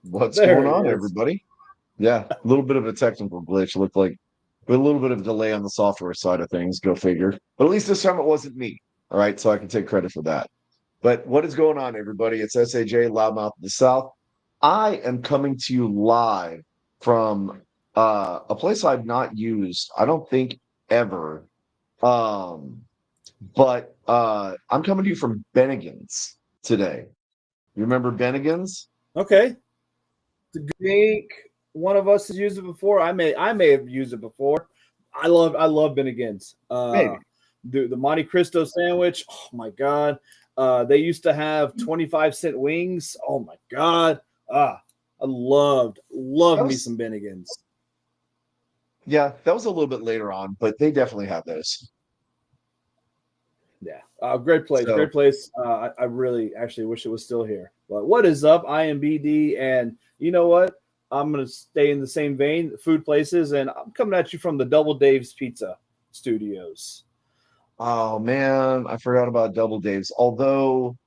What's There going it on, is. everybody? Yeah, a little bit of a technical glitch. Looked like a little bit of a delay on the software side of things. Go figure. But at least this time it wasn't me. All right, so I can take credit for that. But what is going on, everybody? It's SAJ Loudmouth of the South. I am coming to you live from a place I've not used, I don't think ever. Um, but I'm coming to you from Bennigan's today. You remember Bennigan's? Okay. I think one of us has used it before. I may have used it before. I love Bennigan's. Maybe. The Monte Cristo sandwich. Oh my god. They used to have 25-cent wings. Oh my god. I loved That me was some Bennigan's. Yeah, that was a little bit later on, but they definitely have those. Yeah. Great place. So, Great place. I really actually wish it was still here. But what is up? I am BD, and you know what? I'm gonna stay in the same vein, food places, and I'm coming at you from the Double Dave's Pizza Studios. oh man, I forgot about Double Dave's. Although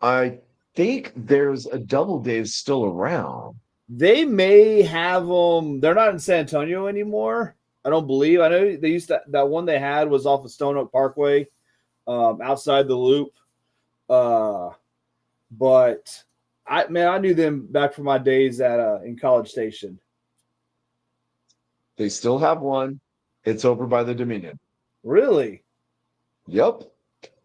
I think there's a Double Dave's still around. They may have them. They're not in San Antonio anymore. I don't believe. I know they used to. That one they had was off of Stone Oak Parkway, outside the loop. Uh, but I knew them back from my days at in College Station. They still have one. It's over by the Dominion. Really Yep.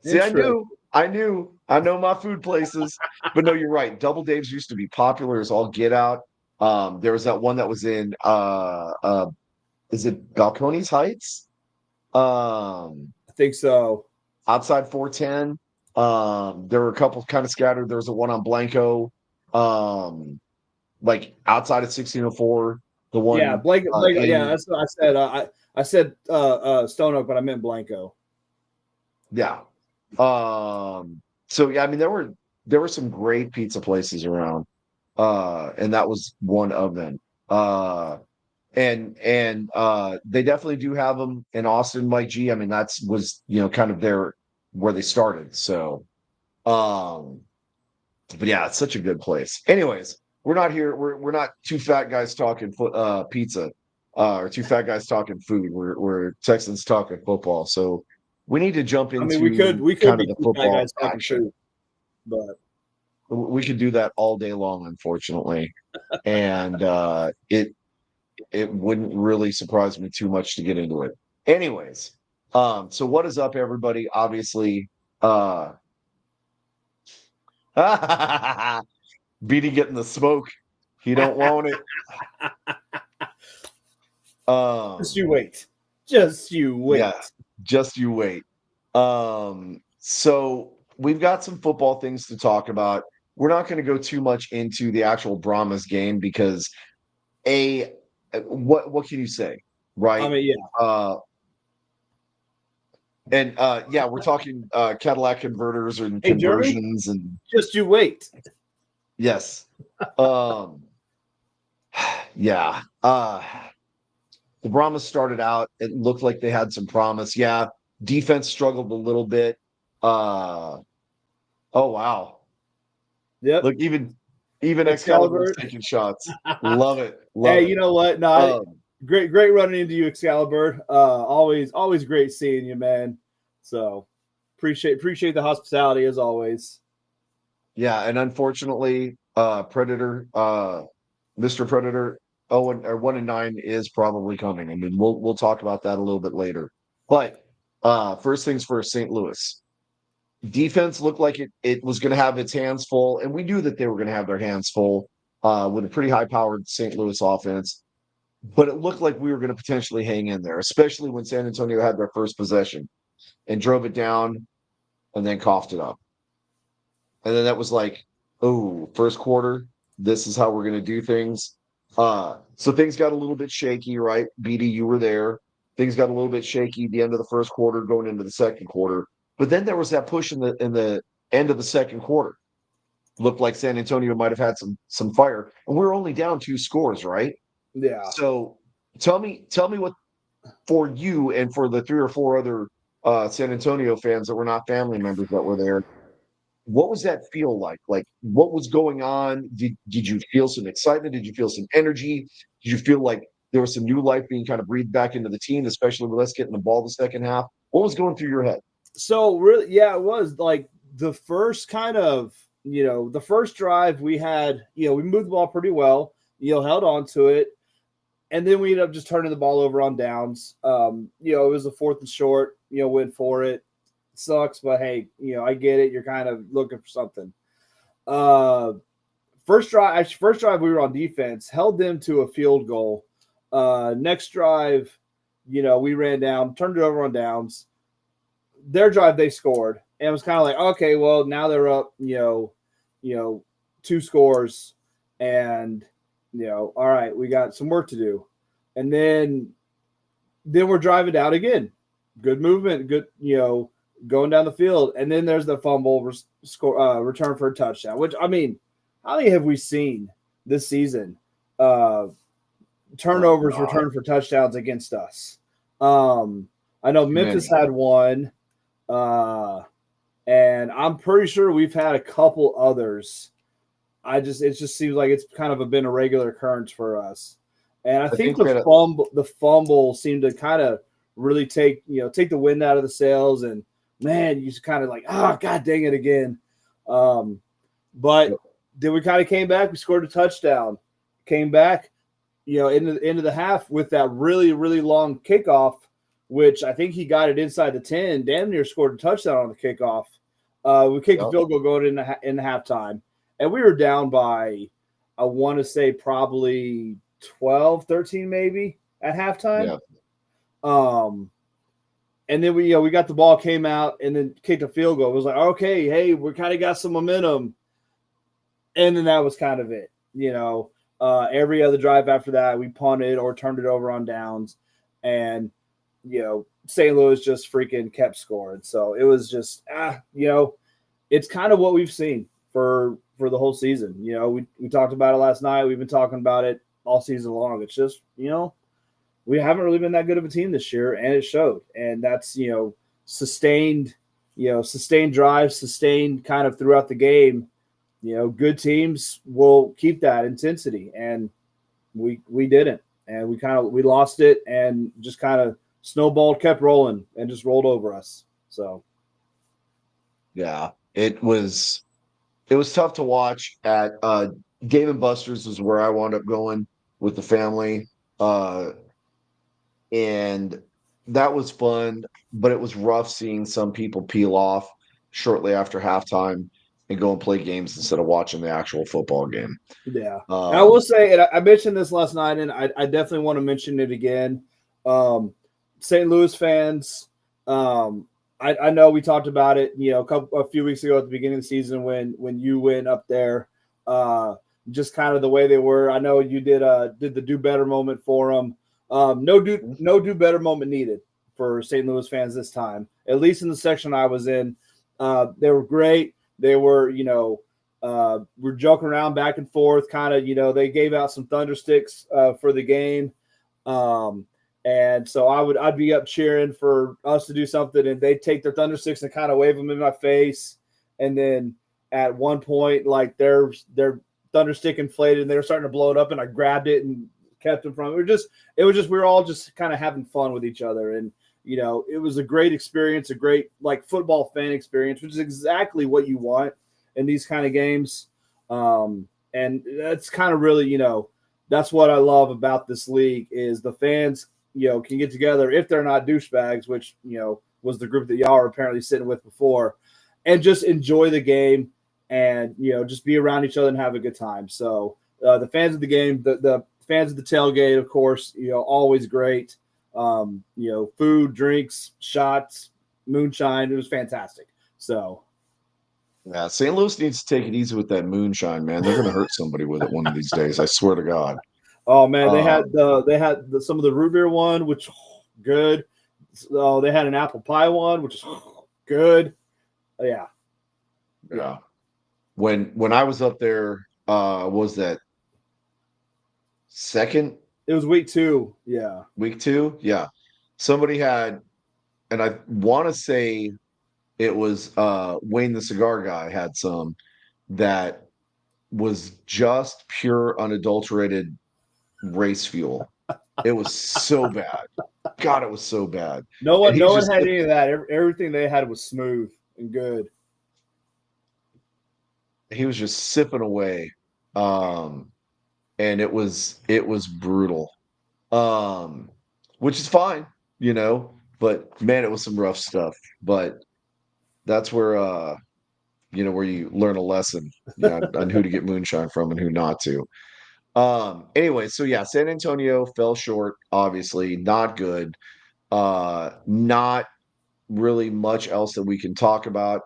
See, interesting. I know my food places. But no, you're right. Double Dave's used to be popular as all get out. There was that one that was in is it Balcones Heights? Um, I think so. outside 410. There were a couple kind of scattered. There was a one on Blanco, um, like outside of 1604. The Yeah, one Blanco. Yeah, in that's what I said. I said Stone Oak, but I meant Blanco. yeah. So yeah, I mean there were some great pizza places around, and that was one of them. And they definitely do have them in Austin, Mike G. I mean that's was kind of their where they started. So um but yeah, it's such a good place. Anyways, we're not here. We're not two fat guys talking pizza, or two fat guys talking food. We're Texans talking football. So we need to jump I mean, we could into we could kind of be the two fat football guys talking action. food, but We could do that all day long, unfortunately, and it wouldn't really surprise me too much to get into it. Anyways, so what is up, everybody? Obviously, uh, Beatty getting the smoke. He don't want it. just you Um, wait. Just you yeah, wait. just you wait. So we've got some football things to talk about. We're not going to go too much into the actual Brahmas game because a what can you say, I right? mean, yeah. Uh, and yeah, we're talking Cadillac converters and Hey, Jeremy, conversions and just you wait. yes. Um, yeah. The Brahmas started out, it looked like they had some promise. Yeah, defense struggled a little bit. Uh oh wow. Yep. Look, even Excalibur's Excalibur. taking shots. Love it. Hey, Love you it. know what? No, Um great running into you, Excalibur. Always great seeing you, man. So appreciate the hospitality as always. yeah, and unfortunately, Predator, Mr. Predator 1-9 is probably coming. I mean, we'll talk about that a little bit later. But first things first, St. Louis. Defense looked like it was going to have its hands full, and we knew that they were going to have their hands full with a pretty high-powered St. Louis offense. But it looked like we were going to potentially hang in there, especially when San Antonio had their first possession and drove it down and then coughed it up. And then that was like, oh, first quarter, this is how we're going to do things. So things got a little bit shaky, right? BD, you were there. Things got a little bit shaky the end of the first quarter, going into the second quarter. But then there was that push in the end of the second quarter. Looked like San Antonio might have had some fire, and we were only down 2 scores, right? Yeah. So tell me what for you and for the 3 or 4 other San Antonio fans that were not family members that were there. what was that feel like? Like, what was going on? Did you feel some excitement? Did you feel some energy? Did you feel like there was some new life being kind of breathed back into the team, especially with us getting the ball the second half? What was going through your head? So really, yeah, it was like the first kind of, the first drive we had, we moved the ball pretty well, held on to it. And then we ended up just turning the ball over on downs. It was a 4th and short, went for it. Sucks, but hey, I get it. You're kind of looking for something. Uh, first drive we were on defense, held them to a field goal. Next drive, we ran down, turned it over on downs. Their drive, they scored, and it was kind of like, okay, well, now they're up, 2 scores, and all right, we got some work to do, and then we're driving down again, good movement, good, going down the field, and then there's the fumble return for a touchdown. Which, I mean, how many have we seen this season? Turnovers returned for touchdowns against us. I know Memphis had one. And I'm pretty sure we've had a couple others. It just seems like it's kind of been a regular occurrence for us. And I think the fumble seemed to kind of really take the wind out of the sails. And man, you just kind of like, God dang it again. But then we kind of came back. We scored a touchdown. Came back, into the half with that really, really long kickoff, which I think he got it inside the 10. Damn near scored a touchdown on the kickoff. We kicked a field goal going in the halftime, and we were down by, I want to say, probably 12, 13 maybe at halftime. Yeah. And then we got the ball, came out, and then kicked a field goal. It was like, okay, hey, we kind of got some momentum. And then that was kind of it. Every other drive after that, we punted or turned it over on downs. And St. Louis just freaking kept scoring. So it was just, it's kind of what we've seen for the whole season. We talked about it last night. We've been talking about it all season long. It's just, we haven't really been that good of a team this year, and it showed. And that's, sustained drives, sustained kind of throughout the game. Good teams will keep that intensity, and we didn't. And we lost it and just kind of snowballed, kept rolling, and just rolled over us. So, yeah, it was tough to watch. At Dave and Buster's is where I wound up going with the family, and that was fun. But it was rough seeing some people peel off shortly after halftime and go and play games instead of watching the actual football game. Yeah, I will say, and I mentioned this last night, and I definitely want to mention it again. St. Louis fans, I know we talked about it, a few weeks ago at the beginning of the season when you went up there, just kind of the way they were. I know you did the do better moment for them. No do better moment needed for St. Louis fans this time. At least in the section I was in, they were great. They were, we're joking around back and forth, kind of, they gave out some thunder sticks for the game. And so I'd be up cheering for us to do something, and they'd take their thunder sticks and kind of wave them in my face. And then at one point, like their thunder stick inflated and they were starting to blow it up, and I grabbed it and kept them from it. We were all just kind of having fun with each other. And, it was a great experience, a great like football fan experience, which is exactly what you want in these kind of games. And that's kind of really, that's what I love about this league is the fans, can get together if they're not douchebags, which, was the group that y'all are apparently sitting with before, and just enjoy the game and, just be around each other and have a good time. So the fans of the game, the fans of the tailgate, of course, always great. Food, drinks, shots, moonshine. It was fantastic. So, yeah, St. Louis needs to take it easy with that moonshine, man. They're going to hurt somebody with it one of these days. I swear to God. Oh man, they had some of the root beer one, which good. Oh, they had an apple pie one, which is good. Yeah. When I was up there, was that second? It was week 2. Yeah. Week 2? Yeah. Somebody had, and I want to say It was Wayne the cigar guy had some that was just pure unadulterated race fuel. It was so bad. God, it was so bad. No And one, he's no one just had any of that. Everything they had was smooth and good. he was just sipping away. Um, and it was brutal. Um, which is fine, but man, it was some rough stuff. But that's where where you learn a lesson, on who to get moonshine from and who not to. Anyway, so yeah, San Antonio fell short, obviously, not good. Not really much else that we can talk about,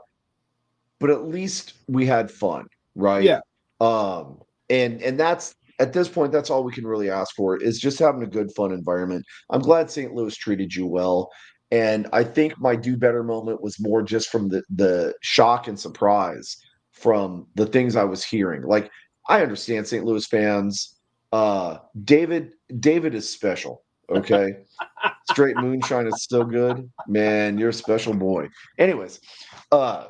but at least we had fun, right? Yeah, Um, and that's at this point, that's all we can really ask for is just having a good, fun environment. I'm glad St. Louis treated you well. And I think my do better moment was more just from the shock and surprise from the things I was hearing. Like, I understand St. Louis fans. David is special. Okay. Straight moonshine is still good. Man, you're a special boy. Anyways, uh,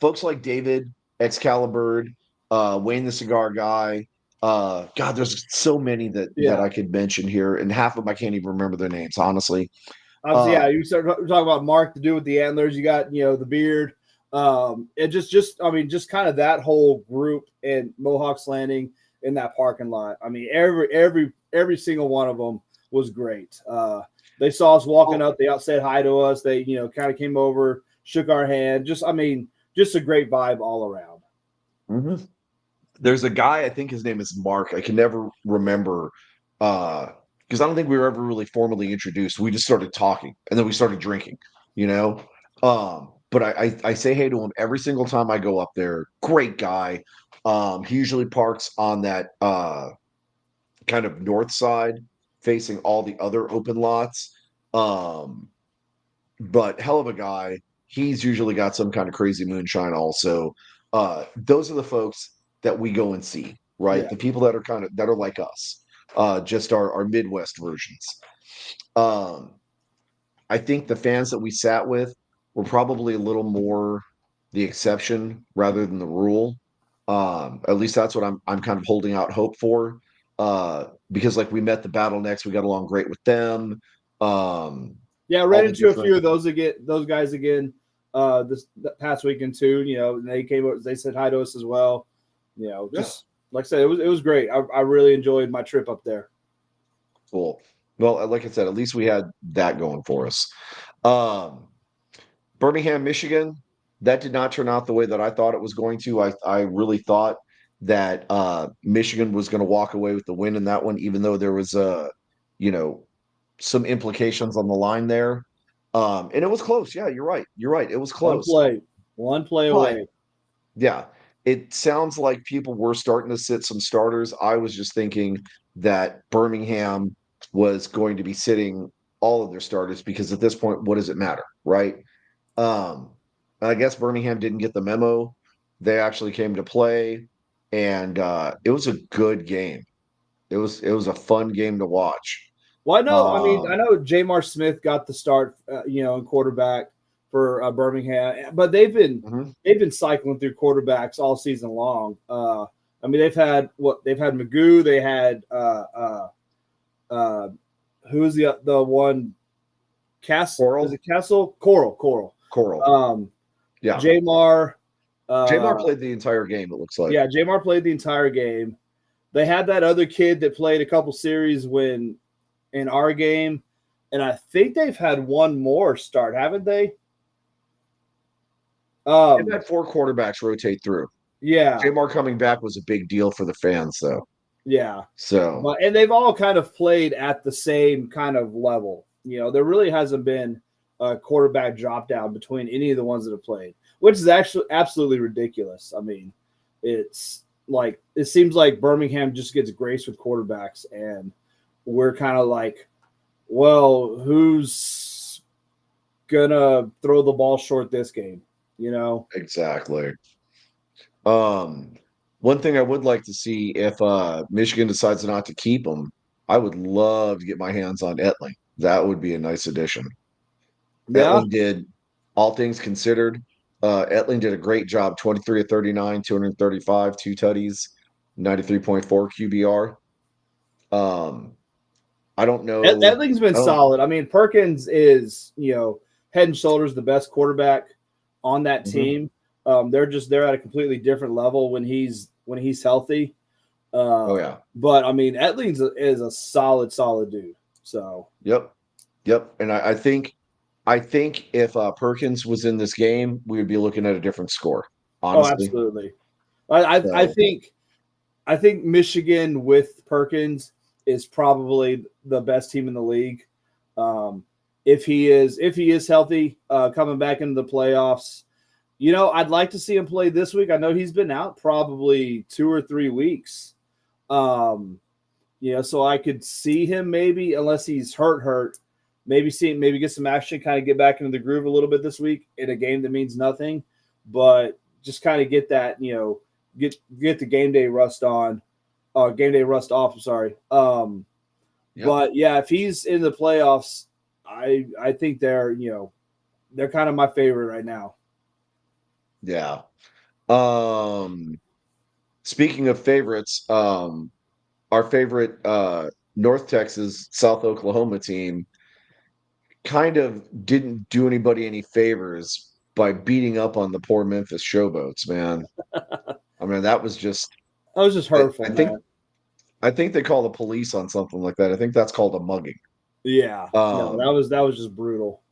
folks like David, Excalibur, Wayne the Cigar Guy. God, there's so many that yeah. I could mention here, and half of them I can't even remember their names, honestly. Obviously, Uh, yeah. You start talking about Mark to do with the antlers. You got the beard. It just I mean, just kind of that whole group in Mohawk's Landing in that parking lot. I mean, every single one of them was great. They saw us walking well, up. They out said hi to us. They kind of came over, shook our hand. Just I mean, just a great vibe all around. mhm. There's a guy, I think his name is Mark. I can never remember because I don't think we were ever really formally introduced. We just started talking and then we started drinking, you know. But I say hey to him every single time I go up there. Great guy. He usually parks on that kind of north side facing all the other open lots. Um, but hell of a guy. He's usually got some kind of crazy moonshine also. Those are the folks that we go and see, right? Yeah, The people that are that are like us, just our Midwest versions. Um, I think the fans that we sat with were probably a little more the exception rather than the rule. At least that's what I'm kind of holding out hope for. Because like we met the Battle Necks, we got along great with them. Um, yeah. I all ran the into a few different of those guys again. This past weekend too. They came over. They said hi to us as well. yeah, Just like I said, it was great. I really enjoyed my trip up there. cool. Well, like I said, at least we had that going for us. Um, Birmingham, Michigan, that did not turn out the way that I thought it was going to. I really thought that Michigan was going to walk away with the win in that one, even though there was you know, some implications on the line there. And it was close. Yeah, you're right. You're right. It was One close. play, one play But away. yeah, it sounds like people were starting to sit some starters. I was just thinking that Birmingham was going to be sitting all of their starters because at this point, what does it matter, right? Um, I guess Birmingham didn't get the memo. They actually came to play, and it was a good game. It was a fun game to watch. Well, I know. I mean, I Um, know Jamar Smith got the start, in quarterback for Birmingham, but they've been cycling through quarterbacks all season long. I mean, they've had Magoo, they had uh, who is the one is Coral, it Castle Coral Coral, um, yeah. Jamar Jamar uh, played the entire game. It looks like. yeah, Jamar played the entire game. They had that other kid that played a couple series when in our game, and I think they've had one more start, haven't they? They've Um, had four quarterbacks rotate through. yeah, Jamar coming back was a big deal for the fans, though. yeah, So but and they've all kind of played at the same kind of level. There really hasn't been a quarterback drop down between any of the ones that have played, which is actually absolutely ridiculous. I mean, it's like it seems like Birmingham just gets graced with quarterbacks, and we're kind of like, well, who's gonna throw the ball short this game? You know? exactly. Um, one thing I would like to see if Michigan decides not to keep him, I would love to get my hands on Etling. That would be a nice addition. Yeah, Etling did all things considered, Etling did a great job. 23 of 39, 235, two tutties, 93.4 QBR. I don't know. Edling's been I don't. solid. I mean, Perkins is, head and shoulders the best quarterback on that Mhm. team. They're at a completely different level when he's healthy. Oh yeah. But I mean, is a solid dude. So Yep. Yep. And I think if Perkins was in this game, we would be looking at a different score. oh, Honestly. absolutely. I So think Michigan with Perkins is probably the best team in the league. Um, if he is healthy, coming back into the playoffs, I'd like to see him play this week. I know he's been out probably 2 or 3 weeks. Um, so I could see him maybe, unless he's hurt, maybe get some action, kind of get back into the groove a little bit this week in a game that means nothing, but just kind of get that, get the game day rust off. I'm sorry. yep. But yeah, if he's in the playoffs, I think they're kind of my favorite right now. Yeah. Um Speaking of favorites, our favorite North Texas, South Oklahoma team kind of didn't do anybody any favors by beating up on the poor Memphis Showboats, man. I mean, that was just That was just I, hurtful, I think man. I think they call the police on something like that. I think that's called a mugging. Yeah, no, that Um, was just brutal.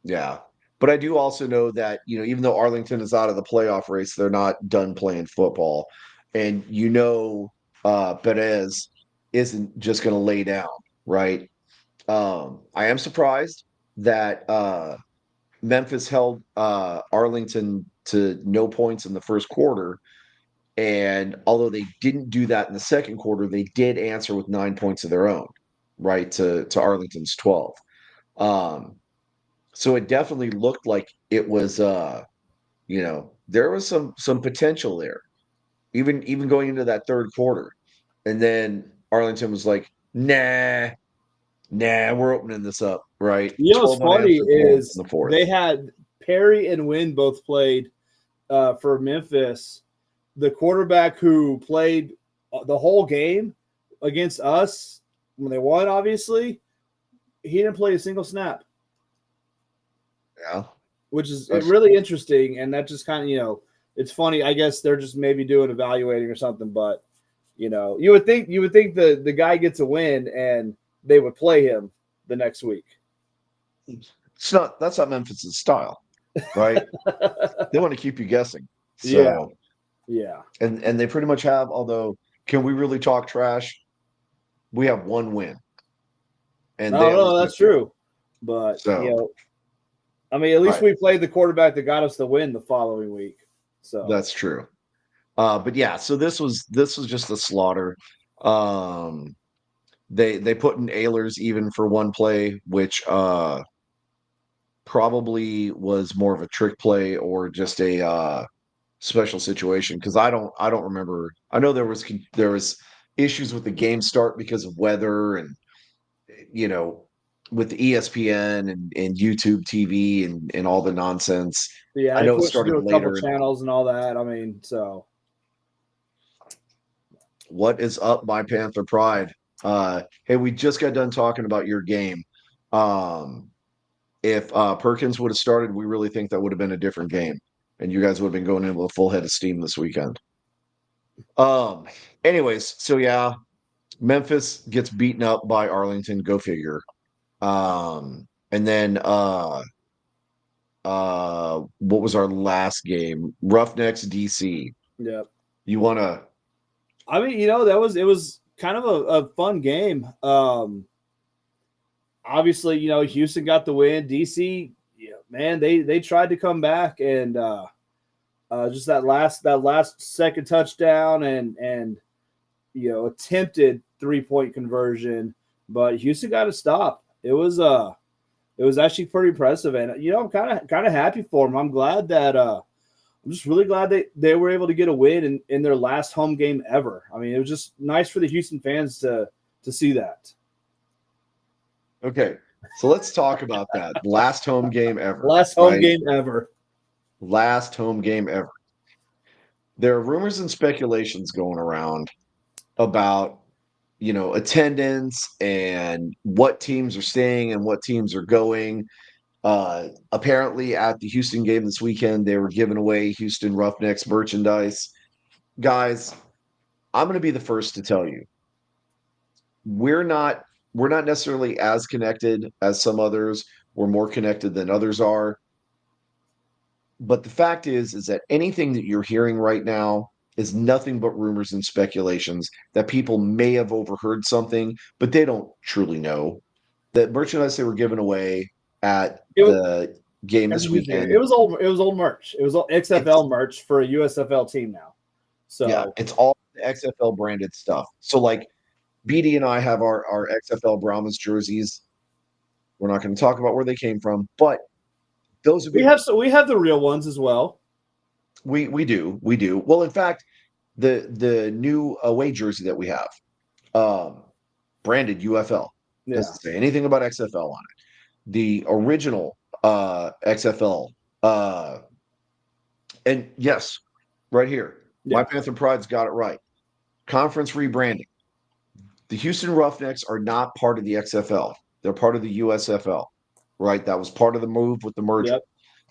yeah. But I do also know that, even though Arlington is out of the playoff race, they're not done playing football. And Perez isn't just gonna lay down, right? I am surprised that Memphis held Arlington to no points in the first quarter. And although they didn't do that in the second quarter, they did answer with 9 points of their own, right, to Arlington's 12. Um, so it definitely looked like it was there was some potential there, even going into that third quarter. And then Arlington was like, nah, we're opening this up, right? What's 12 funny unanswered points in is the fourth. they had Perry and Wynn both played for Memphis. The quarterback who played the whole game against us when they won, obviously, he didn't play a single snap, Yeah. which is That's really interesting. And that just kind of, it's funny. I guess they're just maybe doing evaluating or something. But you would think the guy gets a win and they would play him the next week. that's not Memphis's style, right? They want to keep you guessing. Yeah, So yeah. and they pretty much have, although can we really talk trash? We have one win and they No, have no, that's zero. true. But So I mean, at all least right, we played the quarterback that got us the win the following week. So that's true. But yeah, so this was just a slaughter. Um they put in Ehlers even for one play, which probably was more of a trick play or just a special situation because I don't remember. I know there was issues with the game start because of weather and you know with the ESPN and YouTube TV and all the nonsense. yeah, I they know it switched to started do a couple later. channels and all that. I mean, so What is up, my Panther pride? Hey, we just got done talking about your game. Um, if Perkins would have started, we really think that would have been a different game, and you guys would have been going in with a full head of steam this weekend. Um, Anyways, so yeah, Memphis gets beaten up by Arlington. Go figure. And then what was our last game? Roughnecks DC. yeah. You wanna I mean, it was kind of a fun game. Obviously, Houston got the win. DC, man, they tried to come back and just that last second touchdown and attempted 3-point conversion, but Houston got a stop. It was actually pretty impressive, and I'm kind of happy for them. I'm just really glad they were able to get a win in their last home game ever. I mean, it was just nice for the Houston fans to see that. okay? So let's talk about that. Last home game ever, Last home right? game ever. Last home game ever. There are rumors and speculations going around about, attendance and what teams are staying and what teams are going. Apparently, at the Houston game this weekend, they were giving away Houston Roughnecks merchandise. Guys, I'm going to be the first to tell you, we're not we're not necessarily as connected as some others. We're more connected than others are. But the fact is that anything that you're hearing right now is nothing but rumors and speculations that people may have overheard something, but they don't truly know. That merchandise they were giving away at It was the game at the this Houston game. weekend, It was old merch. It was old it's XFL merch for a USFL team now. yeah, So it's all the XFL branded stuff. So like BD and I have our XFL Brahmas jerseys. We're not going to talk about where they came from, but those have been we have the real ones as well. we do. Well, in fact, the new away jersey that we have, um, branded UFL, Yeah. doesn't say anything about XFL on it. The original XFL, uh, and yes, right here, my Yeah. Panther Pride's got it right. Conference rebranding. The Houston Roughnecks are not part of the XFL. They're part of the USFL, right? That was part of the move with the merger. Yep.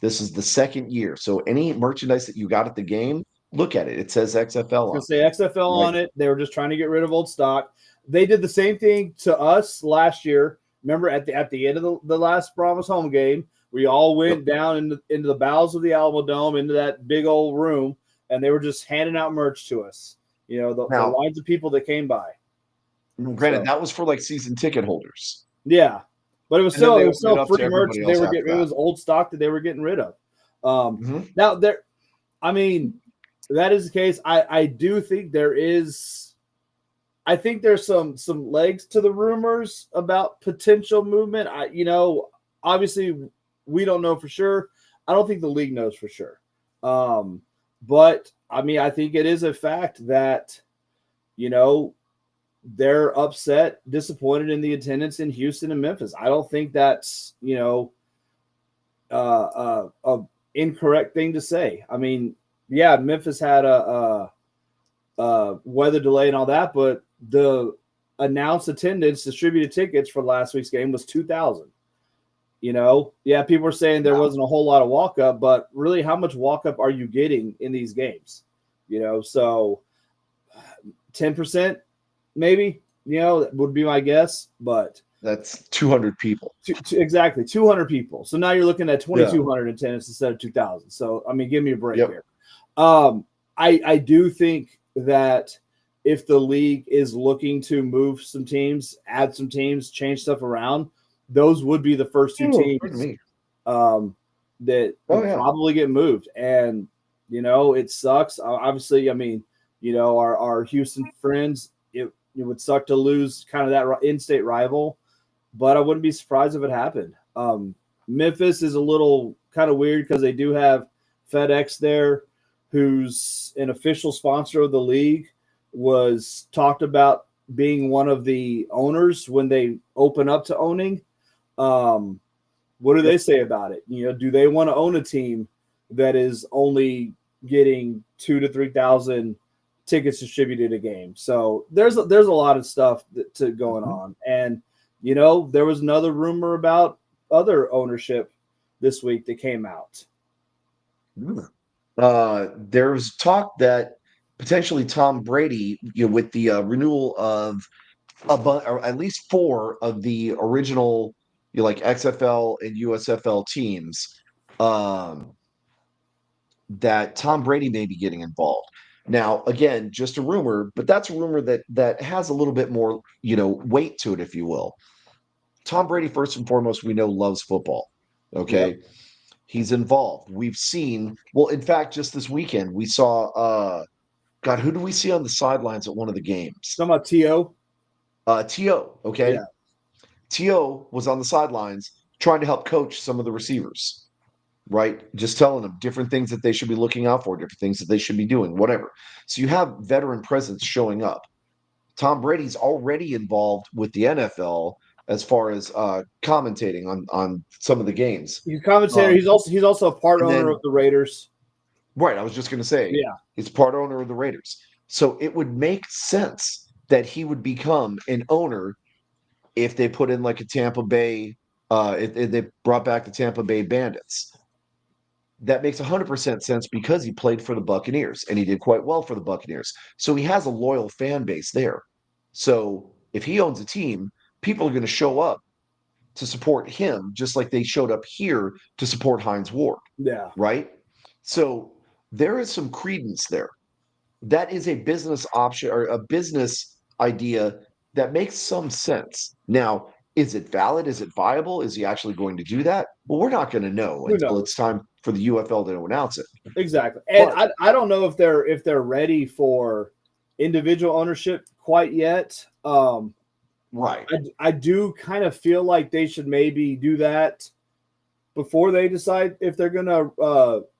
This is the second year. So any merchandise that you got at the game, look at it. It says XFL Gonna on say XFL it, right? on it. They were just trying to get rid of old stock. They did the same thing to us last year. Remember at the end of the last Brahmas home game, we all Yep. went down into the bowels of the Alamo Dome, into that big old room, and they were just handing out merch to us. The Now, lines of people that came by. granted, So that was for like season ticket holders. yeah, but And then it they was opened it still up to free merch. everybody They else were after getting it that. was old stock that they were getting rid of. Mhm. Now there, I mean, that is the case. I do think there is. I think there's some legs to the rumors about potential movement. Obviously we don't know for sure. I don't think the league knows for sure. But I mean, I think it is a fact that you know they're upset, disappointed in the attendance in Houston and Memphis. I don't think that's a incorrect thing to say. I mean, yeah, Memphis had a weather delay and all that, but the announced attendance, distributed tickets for last week's game was 2,000. Yeah, people are saying there wasn't a whole lot of walk up, but really, how much walk up are you getting in these games? So 10% maybe, that would be my guess, but That's 200 people. exactly 200 people. So now you're looking at Yeah. 2,200 attendance instead of 2,000. So, I mean, give me a break Yep. here. I do think that if the league is looking to move some teams, add some teams, change stuff around, those would be the first two Oh, pardon teams me. that Oh, would yeah. probably get moved. And it sucks. Obviously, I mean, our Houston friends, it would suck to lose kind of that in-state rival, but I wouldn't be surprised if it happened. Memphis is a little kind of weird because they do have FedEx there, who's an official sponsor of the league, was talked about being one of the owners when they open up to owning. What do they say about it? Do they want to own a team that is only getting 2 to 3,000 tickets distributed a game? So there's a lot of stuff to going on, and there was another rumor about other ownership this week that came out. There's talk that potentially Tom Brady, with the renewal of or at least four of the original, like XFL and USFL teams, um, that Tom Brady may be getting involved. Now, again, just a rumor, but that's a rumor that has a little bit more, weight to it, if you will. Tom Brady, first and foremost, we know loves football. Yep. Okay. He's involved. We've seen, well, in fact, just this weekend, we saw, God, who do we see on the sidelines at one of the games? Talking about To. T.O. Okay. Yeah. T.O. was on the sidelines trying to help coach some of the receivers, right? Just telling them different things that they should be looking out for, different things that they should be doing, whatever. So you have veteran presence showing up. Tom Brady's already involved with the NFL as far as commentating on some of the games. He's commentator. Um, He's also a part and owner of then, the Raiders. right, I was just going to say, Yeah, he's part owner of the Raiders. So it would make sense that he would become an owner if they put in like a Tampa Bay, if they brought back the Tampa Bay Bandits. That makes 100% sense because he played for the Buccaneers and he did quite well for the Buccaneers. So he has a loyal fan base there. So if he owns a team, people are going to show up to support him just like they showed up here to support Heinz Ward, yeah, right? So there is some credence there. That is a business option or a business idea that makes some sense. Now, is it valid? Is it viable? Is he actually going to do that? Well, we're not going to know who until it's knows? time for the UFL to announce it. Exactly. And But I don't know if they're ready for individual ownership quite yet. right, I do kind of feel like they should maybe do that before they decide if they're gonna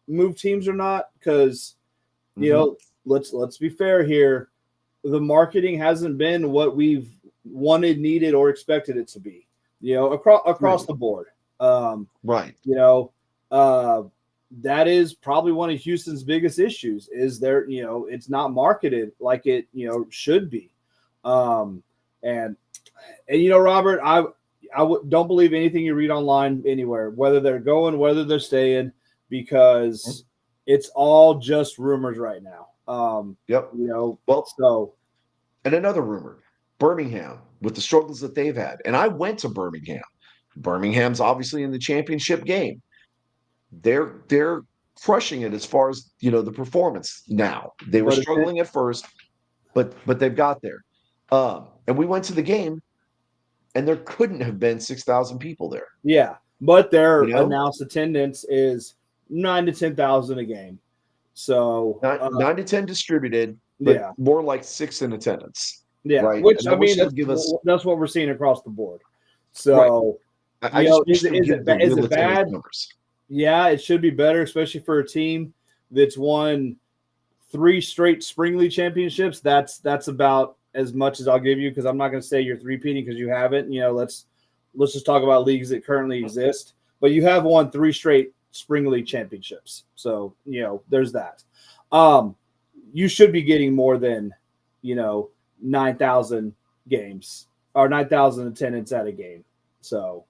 move teams or not. Because mhm, let's be fair here. The marketing hasn't been what we've wanted, needed, or expected it to be. Across right, the board. Um, right, you know, uh, that is probably one of Houston's biggest issues. Is it's not marketed like it should be. Um, and Robert, don't believe anything you read online anywhere, whether they're going, whether they're staying, because it's all just rumors right now. yep. You know, Well, so and another rumor, Birmingham with the struggles that they've had, and I went to Birmingham. Birmingham's obviously in the championship game. They're crushing it as far as the performance now. They were but it's struggling at first, but they've got there. And we went to the game, and there couldn't have been 6,000 people there. yeah, but their You know, announced attendance is 9 to 10,000 a game. So 9 to 10 distributed, but yeah, more like six in attendance, yeah. right? Which And I that would mean, still give us that's what we're seeing across the board. right. So I just wish is they would is give it the is real it attendance bad? numbers. Yeah, it should be better, especially for a team that's won 3 straight spring league championships. That's about as much as I'll give you because I'm not going to say you're three-peating because you haven't. Let's just talk about leagues that currently exist. But you have won 3 straight spring league championships, so there's that. Um, you should be getting more than 9,000 games or 9,000 attendance at a game. So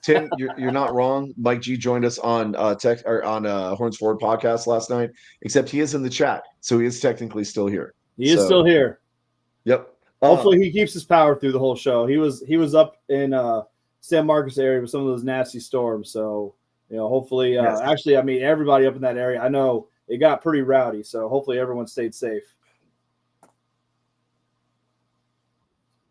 Tim, you're not wrong. Mike G joined us on tech or on Horns Forward podcast last night. Except he is in the chat, so he is technically still here. he is still So, here. yep. Hopefully he keeps his power through the whole show. He was up in San Marcos area with some of those nasty storms. So hopefully, Yes. actually, I mean everybody up in that area. I know it got pretty rowdy. So hopefully everyone stayed safe.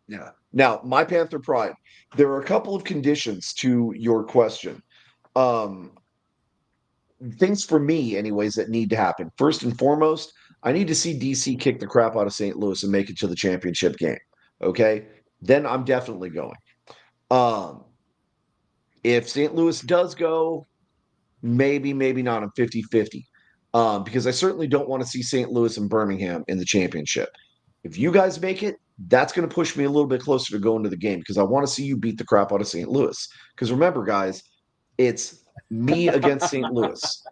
Yeah. Now, my Panther Pride. There are a couple of conditions to your question. Um, Things for me, anyways, that need to happen. First and foremost, I need to see DC kick the crap out of St. Louis and make it to the championship game. Okay. Then I'm definitely going. Um, if St. Louis does go, maybe not. I'm 50-50. Because I certainly don't want to see St. Louis and Birmingham in the championship. If you guys make it, that's going to push me a little bit closer to going to the game because I want to see you beat the crap out of St. Louis. Because remember, guys, it's me against St. Louis.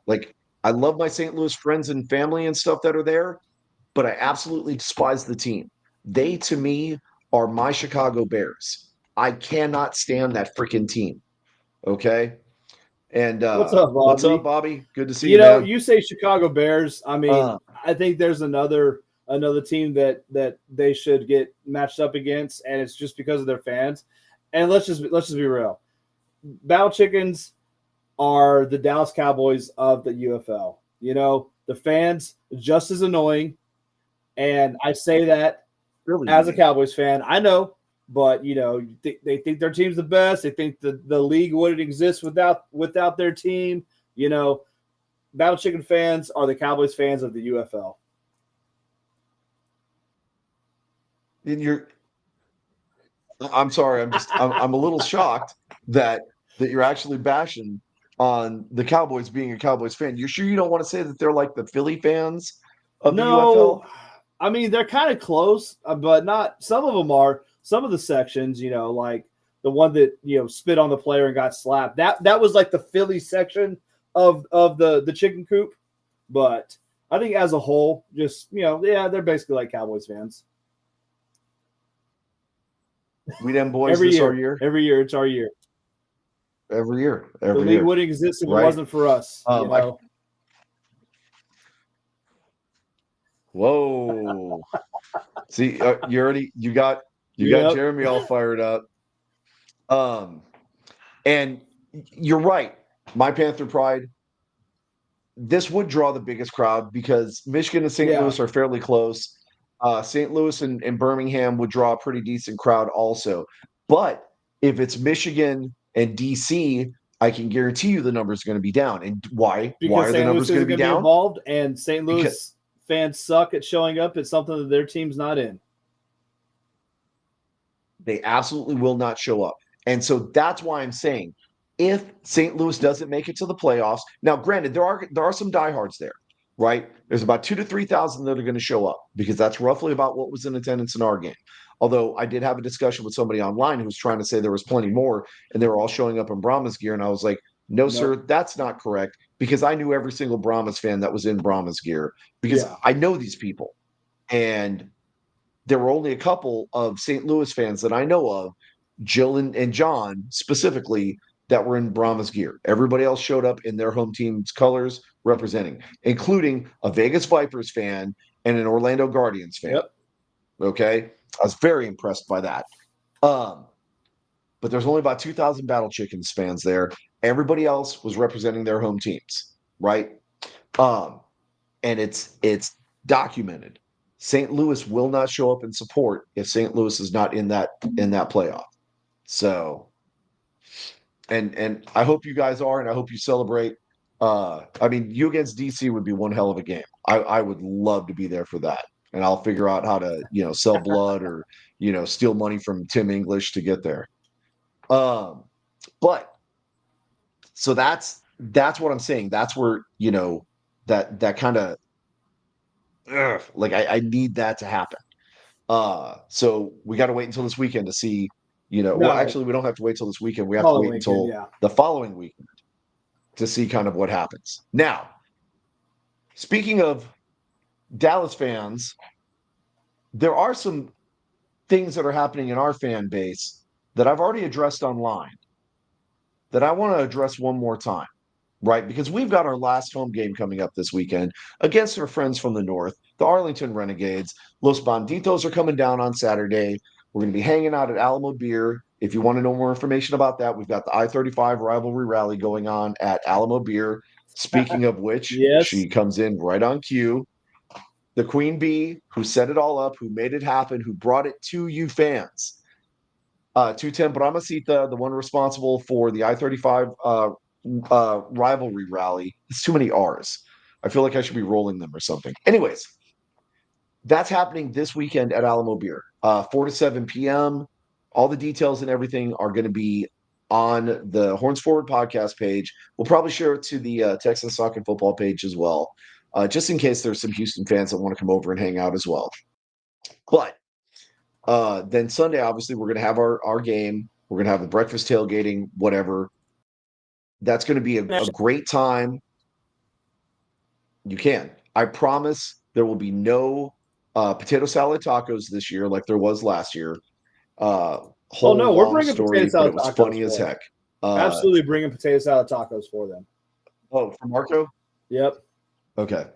Like, I love my St. Louis friends and family and stuff that are there, but I absolutely despise the team. They, to me, are my Chicago Bears. I cannot stand that freaking team. Okay. And What's up, what's up, Bobby? Bobby? Good to see you, man. You say Chicago Bears. I mean, Uh, I think there's another team that they should get matched up against, and it's just because of their fans. And let's just be real. Battle Chickens are the Dallas Cowboys of the UFL. The fans just as annoying, and I say that really, as a Cowboys fan. I know, but they think their team's the best. They think the league wouldn't exist without their team. Battle Chicken fans are the Cowboys fans of the UFL. and you're. I'm sorry. I'm a little shocked that you're actually bashing on the Cowboys being a Cowboys fan. You're sure you don't want to say that they're like the Philly fans of the No, UFL? I mean they're kind of close, but not. Some of them are. some of the sections, like the one that spit on the player and got slapped. That was like the Philly section of the chicken coop. But I think as a whole, just they're basically like Cowboys fans. We them boys this our year. Every year, it's our year. Every year, the league wouldn't exist if it wasn't for us. Whoa! See, you got Jeremy all fired up. And you're right. My Panther pride. This would draw the biggest crowd because Michigan and St. Louis are fairly close. St. Louis and Birmingham would draw a pretty decent crowd also. But if it's Michigan and DC, I can guarantee you the numbers are going to be down. And why? Because why are St. the numbers going to be down? Involved, and St. Louis fans suck at showing up. It's something that their team's not in. They absolutely will not show up. And so that's why I'm saying if St. Louis doesn't make it to the playoffs, now granted, there are some diehards there, right? There's about 2,000 to 3,000 that are going to show up because that's roughly about what was in attendance in our game. Although I did have a discussion with somebody online who was trying to say there was plenty more and they were all showing up in Brahmas gear. And I was like, no, sir, that's not correct, because I knew every single Brahmas fan that was in Brahmas gear because I know these people. And there were only a couple of St. Louis fans that I know of, Jill and John specifically, that were in Brahmas gear. Everybody else showed up in their home team's colors representing, including a Vegas Vipers fan and an Orlando Guardians fan. Yep. Okay? I was very impressed by that. But there's only about 2,000 Battle Chickens fans there. Everybody else was representing their home teams, right? And it's documented. St. Louis will not show up in support if St. Louis is not in that playoff. So, and I hope you guys are, and I hope you celebrate. I mean, you against DC would be one hell of a game. I would love to be there for that, and I'll figure out how to sell blood or steal money from Tim English to get there. But so that's what I'm saying. That's where that kind of like I need that to happen. So we got to wait until this weekend to see. Well, actually, we don't have to wait till this weekend. We have to wait until the following weekend to see kind of what happens. Now, speaking of Dallas fans, there are some things that are happening in our fan base that I've already addressed online that I want to address one more time, right? Because we've got our last home game coming up this weekend against our friends from the north, the Arlington Renegades. Los Banditos are coming down on Saturday. We're going to be hanging out at Alamo Beer. If you want to know more information about that, we've got the I-35 rivalry rally going on at Alamo Beer. Speaking of which, she comes in right on cue. The Queen Bee, who set it all up, who made it happen, who brought it to you fans. 210 Bramacita, the one responsible for the I-35 rivalry rally. It's too many R's. I feel like I should be rolling them or something. Anyways, that's happening this weekend at Alamo Beer, 4 to 7 p.m. All the details and everything are going to be on the Horns Forward podcast page. We'll probably share it to the Texans Soccer and Football page as well, just in case there's some Houston fans that want to come over and hang out as well. But then Sunday, obviously, we're going to have our game. We're going to have the breakfast tailgating, whatever. That's going to be a great time. You can. I promise there will be no potato salad tacos this year like there was last year. We're bringing potato salad tacos. It was funny as heck. Absolutely bringing potato salad tacos for them. Oh, for Marco? Yep. Okay.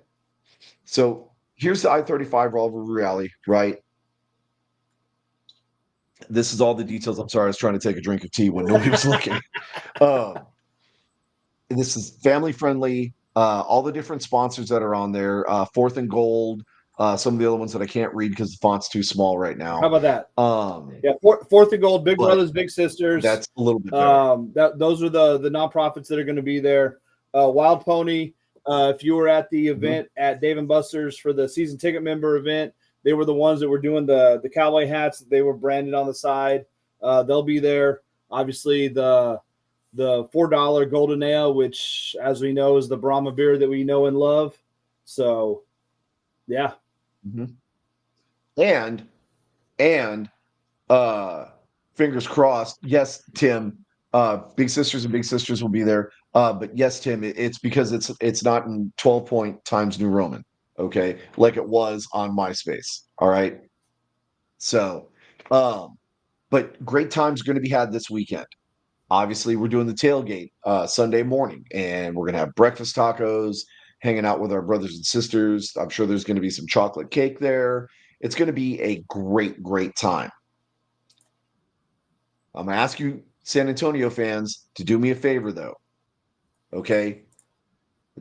So here's the I-35 rivalry rally, right? This is all the details. I'm sorry, I was trying to take a drink of tea when nobody was looking. This is family friendly. All the different sponsors that are on there. Fourth and Gold. Some of the other ones that I can't read because the font's too small right now. How about that? Fourth and Gold, Big Brothers, Big Sisters. That's a little bit better. Those are the nonprofits that are going to be there. Wild Pony. If you were at the event at Dave & Buster's for the season ticket member event, they were the ones that were doing the cowboy hats. They were branded on the side. They'll be there. Obviously, the $4 Golden Ale, which, as we know, is the Brahma beer that we know and love. So, yeah. And fingers crossed. Yes, Tim. Big Sisters and Big Sisters will be there. But yes, Tim, it's because it's not in 12 point Times New Roman, okay, like it was on MySpace. All right. So, um, but great times going to be had this weekend. Obviously, we're doing the tailgate Sunday morning, and we're going to have breakfast tacos, hanging out with our brothers and sisters. I'm sure there's going to be some chocolate cake there. It's going to be a great, great time. I'm going to ask you, San Antonio fans, to do me a favor, though. Okay?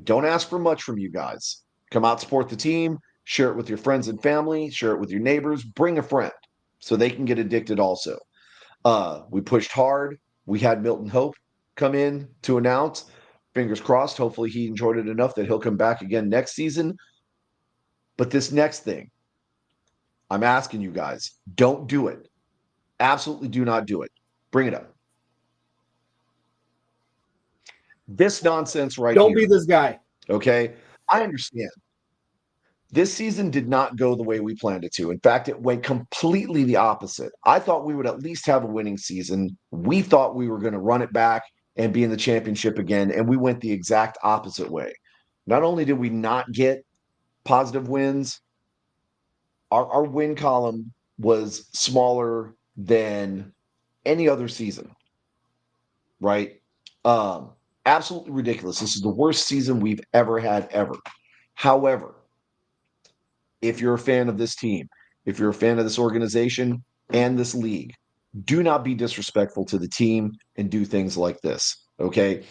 Don't ask for much from you guys. Come out, support the team, share it with your friends and family, share it with your neighbors, bring a friend so they can get addicted also. We pushed hard. We had Milton Hope come in to announce. Fingers crossed. Hopefully, he enjoyed it enough that he'll come back again next season. But this next thing, I'm asking you guys, don't do it. Absolutely do not do it. Bring it up. This nonsense right Don't here. be this guy. Okay. I understand. This season did not go the way we planned it to. In fact, it went completely the opposite. I thought we would at least have a winning season. We thought we were going to run it back and be in the championship again, and we went the exact opposite way. Not only did we not get positive wins, our win column was smaller than any other season, right? Um, Absolutely ridiculous. This is the worst season we've ever had, ever. However, if you're a fan of this team, if you're a fan of this organization and this league, do not be disrespectful to the team and do things like this. Okay.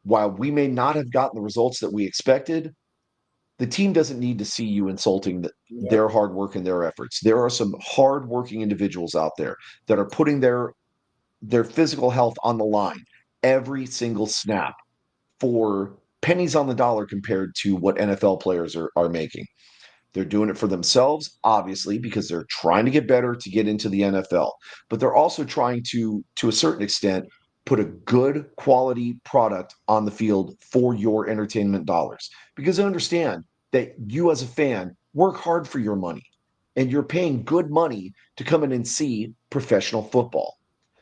While we may not have gotten the results that we expected, the team doesn't need to see you insulting their hard work and their efforts. There are some hardworking individuals out there that are putting their physical health on the line every single snap for pennies on the dollar compared to what NFL players are making. They're doing it for themselves, obviously, because they're trying to get better to get into the NFL. But they're also trying to a certain extent, put a good quality product on the field for your entertainment dollars. Because I understand that you, as a fan, work hard for your money and you're paying good money to come in and see professional football.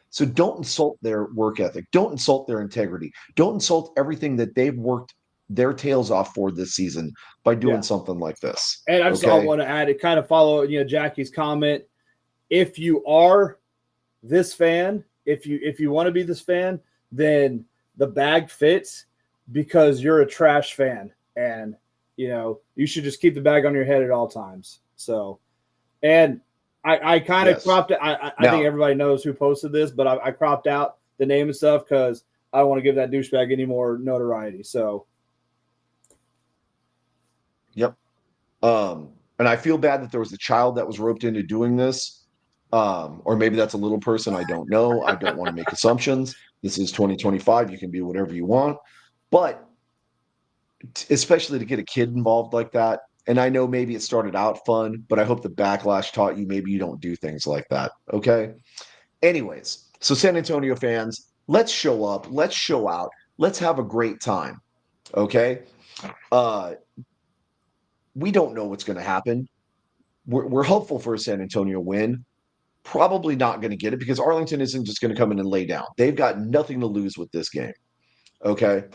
So don't insult their work ethic. Don't insult their integrity. Don't insult everything that they've worked their tails off for this season by doing Yeah. something like this. And I just want to add, it kind of follow, Jackie's comment. If you are this fan, if you want to be this fan, then the bag fits because you're a trash fan, and you should just keep the bag on your head at all times. So, and I kind of cropped it. I think everybody knows who posted this, but I cropped out the name and stuff because I don't want to give that douchebag any more notoriety. So, yep. And I feel bad that there was a child that was roped into doing this. Or maybe that's a little person. I don't know. I don't want to make assumptions. This is 2025. You can be whatever you want. But especially to get a kid involved like that. And I know maybe it started out fun, but I hope the backlash taught you maybe you don't do things like that. Okay. Anyways, so San Antonio fans, let's show up. Let's show out. Let's have a great time. Okay. We don't know what's going to happen. We're hopeful for a San Antonio win. Probably not going to get it because Arlington isn't just going to come in and lay down. They've got nothing to lose with this game. Okay.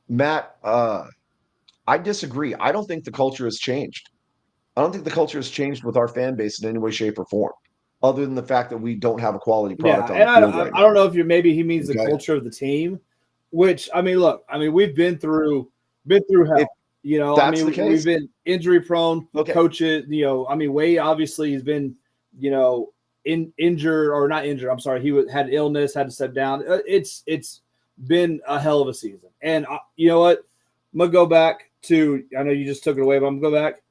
Matt, I disagree. I don't think the culture has changed. I don't think the culture has changed with our fan base in any way, shape, or form, other than the fact that we don't have a quality product on the field right now. I don't know if maybe he means the culture of the team, which look, we've been through hell. We've been injury prone, coaches, Wade obviously has been, injured or not injured. I'm sorry. He had illness, had to step down. It's been a hell of a season. And you know what? I'm going to go back to, I know you just took it away, but I'm going to go back.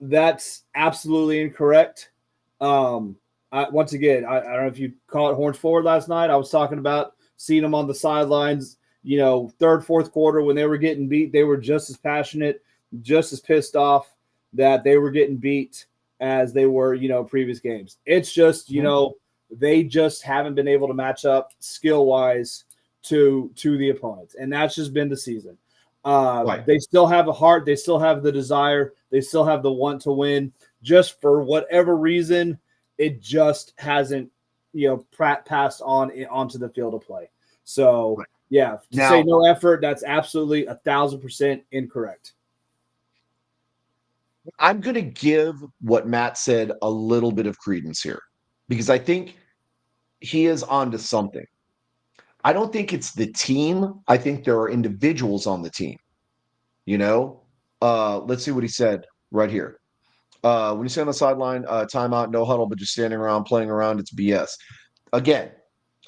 That's absolutely incorrect. Once again, I don't know if you call it horns forward last night. I was talking about seeing them on the sidelines, third, fourth quarter when they were getting beat, they were just as passionate, just as pissed off that they were getting beat as they were, previous games. It's just, they just haven't been able to match up skill-wise to the opponents. And that's just been the season. Right. They still have a heart. They still have the desire. They still have the want to win. Just for whatever reason, it just hasn't, passed onto the field of play. So, Right. yeah, to say Now, no effort, that's absolutely 1,000% incorrect. I'm going to give what Matt said a little bit of credence here because I think he is onto something. I don't think it's the team. I think there are individuals on the team, you know? Let's see what he said right here. When you stand on the sideline, timeout, no huddle, but just standing around, playing around, it's BS. Again,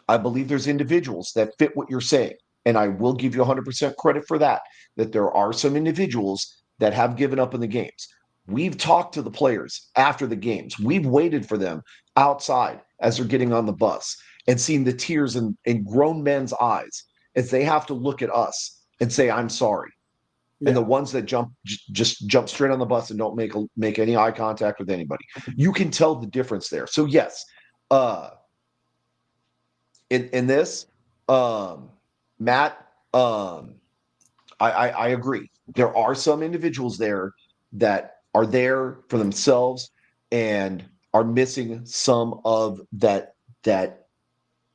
I believe there's individuals that fit what you're saying. And I will give you 100% credit for that, that there are some individuals that have given up in the games. We've talked to the players after the games. We've waited for them outside as they're getting on the bus and seen the tears in grown men's eyes as they have to look at us and say, I'm sorry. And the Yeah. ones that just jump straight on the bus and don't make any eye contact with anybody. You can tell the difference there. So yes, uh, in this, um, Matt, I agree. There are some individuals there that are there for themselves and are missing some of that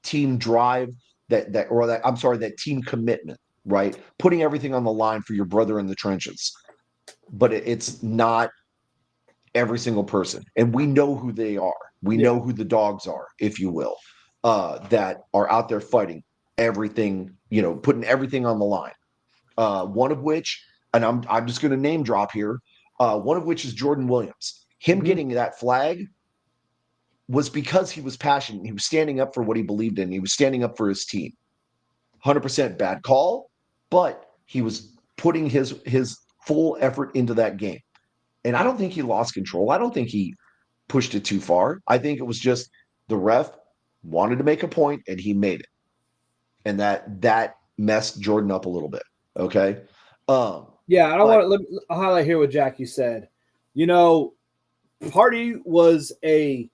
team drive, that I'm sorry, that team commitment, right? Putting everything on the line for your brother in the trenches. But it's not every single person. And we know who they are. We Yeah. know who the dogs are, if you will, that are out there fighting everything, putting everything on the line. One of which, and I'm just going to name drop here, one of which is Jordan Williams. Him Mm-hmm. getting that flag was because he was passionate. He was standing up for what he believed in. He was standing up for his team. 100% bad call, but he was putting his full effort into that game. And I don't think he lost control. I don't think he pushed it too far. I think it was just the ref wanted to make a point and he made it. And that messed Jordan up a little bit. Okay. Um, Yeah, and I want but to highlight here what Jackie said. You know, Hardy was he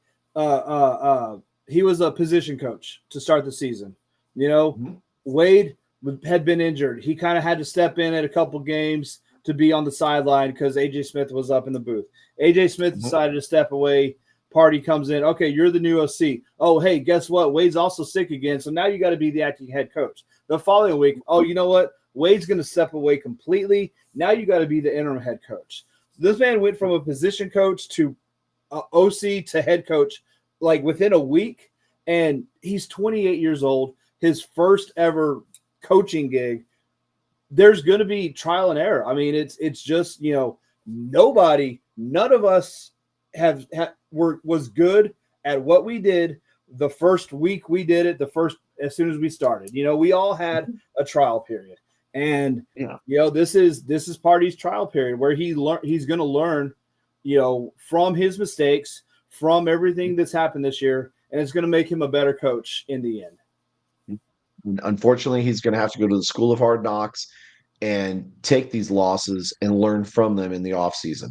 was a position coach to start the season. You know, mhm, Wade had been injured. He kind of had to step in at a couple games to be on the sideline because AJ Smith was up in the booth. AJ Smith mhm, decided to step away. Party comes in. Okay, you're the new OC. Oh, hey, guess what? Wade's also sick again. So now you got to be the acting head coach. The following week, oh, you know what? Wade's going to step away completely. Now you got to be the interim head coach. This man went from a position coach to OC to head coach like within a week, and he's 28 years old. His first ever coaching gig. There's going to be trial and error. I mean, it's just none of us was good at what we did the first week we did it. As soon as we started, we all had a trial period, and yeah. this is Party's trial period where he's going to learn, from his mistakes, from everything that's happened this year, and it's going to make him a better coach in the end. Unfortunately, he's going to have to go to the school of hard knocks and take these losses and learn from them in the offseason.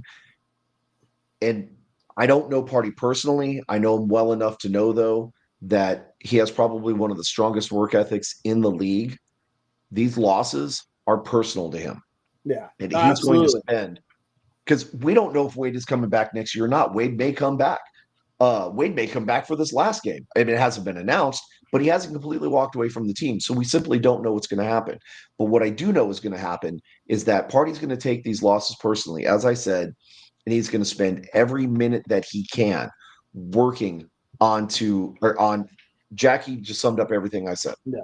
And I don't know Party personally. I know him well enough to know, though, that he has probably one of the strongest work ethics in the league. These losses are personal to him. Yeah, And he's going to absolutely. spend, because we don't know if Wade is coming back next year or not. Wade may come back. Wade may come back for this last game. I mean, it hasn't been announced, but he hasn't completely walked away from the team. So we simply don't know what's going to happen. But what I do know is going to happen is that Party's going to take these losses personally, as I said, and he's going to spend every minute that he can working on. Jackie just summed up everything I said Yeah,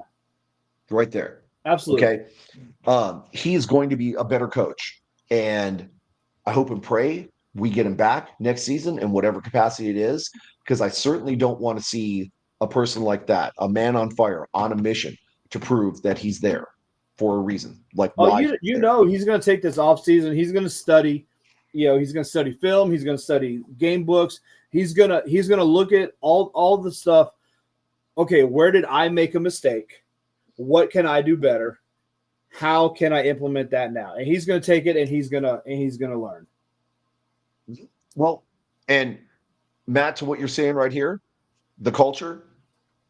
right there. absolutely. Okay. He is going to be a better coach. And I hope and pray we get him back next season in whatever capacity it is, because I certainly don't want to see a person like that, a man on fire, on a mission to prove that he's there for a reason, like Oh, why he's there. he's going to take this off season. He's going to study. He's going to study film. He's going to study game books. He's gonna look at all the stuff. Okay, where did I make a mistake? What can I do better? How can I implement that now? And he's going to take it and he's gonna learn. Well, and Matt, to what you're saying right here, the culture,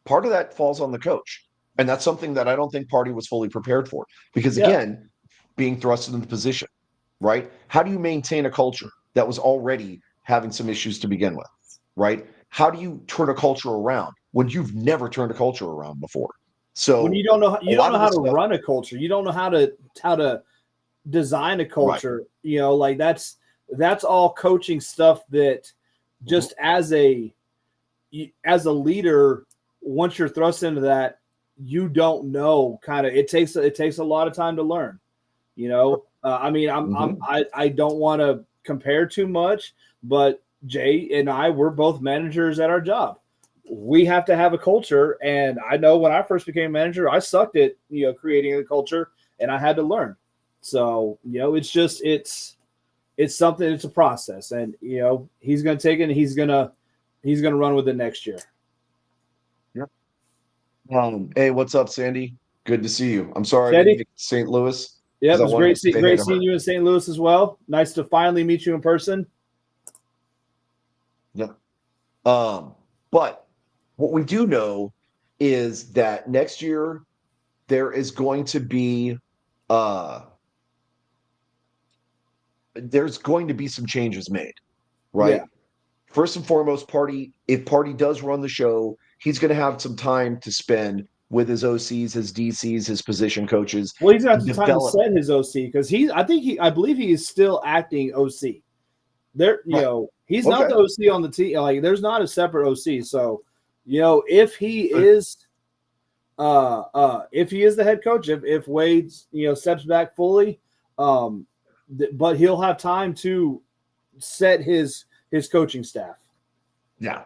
part of that falls on the coach. And that's something that I don't think Party was fully prepared for. Because Yeah, again, being thrust into the position, right? How do you maintain a culture that was already having some issues to begin with, right? How do you turn a culture around when you've never turned a culture around before? When So a you don't lot know of how this to stuff, run a culture, you don't know how to design a right? culture. Like that's all coaching stuff that Mhm. just as a leader, once you're thrust into that, you don't know. Kind of, it takes a lot of time to learn. I mean, Mhm. I don't want to compare too much, but Jay and I, we're both managers at our job. We have to have a culture, and I know when I first became manager, I sucked at creating a culture, and I had to learn. So it's something. It's a process, and he's going to take it, and he's gonna run with it next year. Yep. Hey, what's up, Sandy? Good to see you. I'm sorry I didn't Teddy, make it to St. Louis yep, because it I was wanted to say hey great to her. seeing you in St. Louis as well. Nice to finally meet you in person. Yep. Um, but what we do know is that next year there is going to be uh there's going to be some changes made, Yeah. right? First and foremost, if Party does run the show, he's going to have some time to spend with his OCs, his DCs, his position coaches Well, he's to got the time to develop. set his OC because I believe he is still acting OC. There, Right. he's not Okay. the OC on the team. Like, there's not a separate OC. So, if he Good. is, if he is the head coach, if Wade, steps back fully, um, but he'll have time to set his coaching staff. Yeah.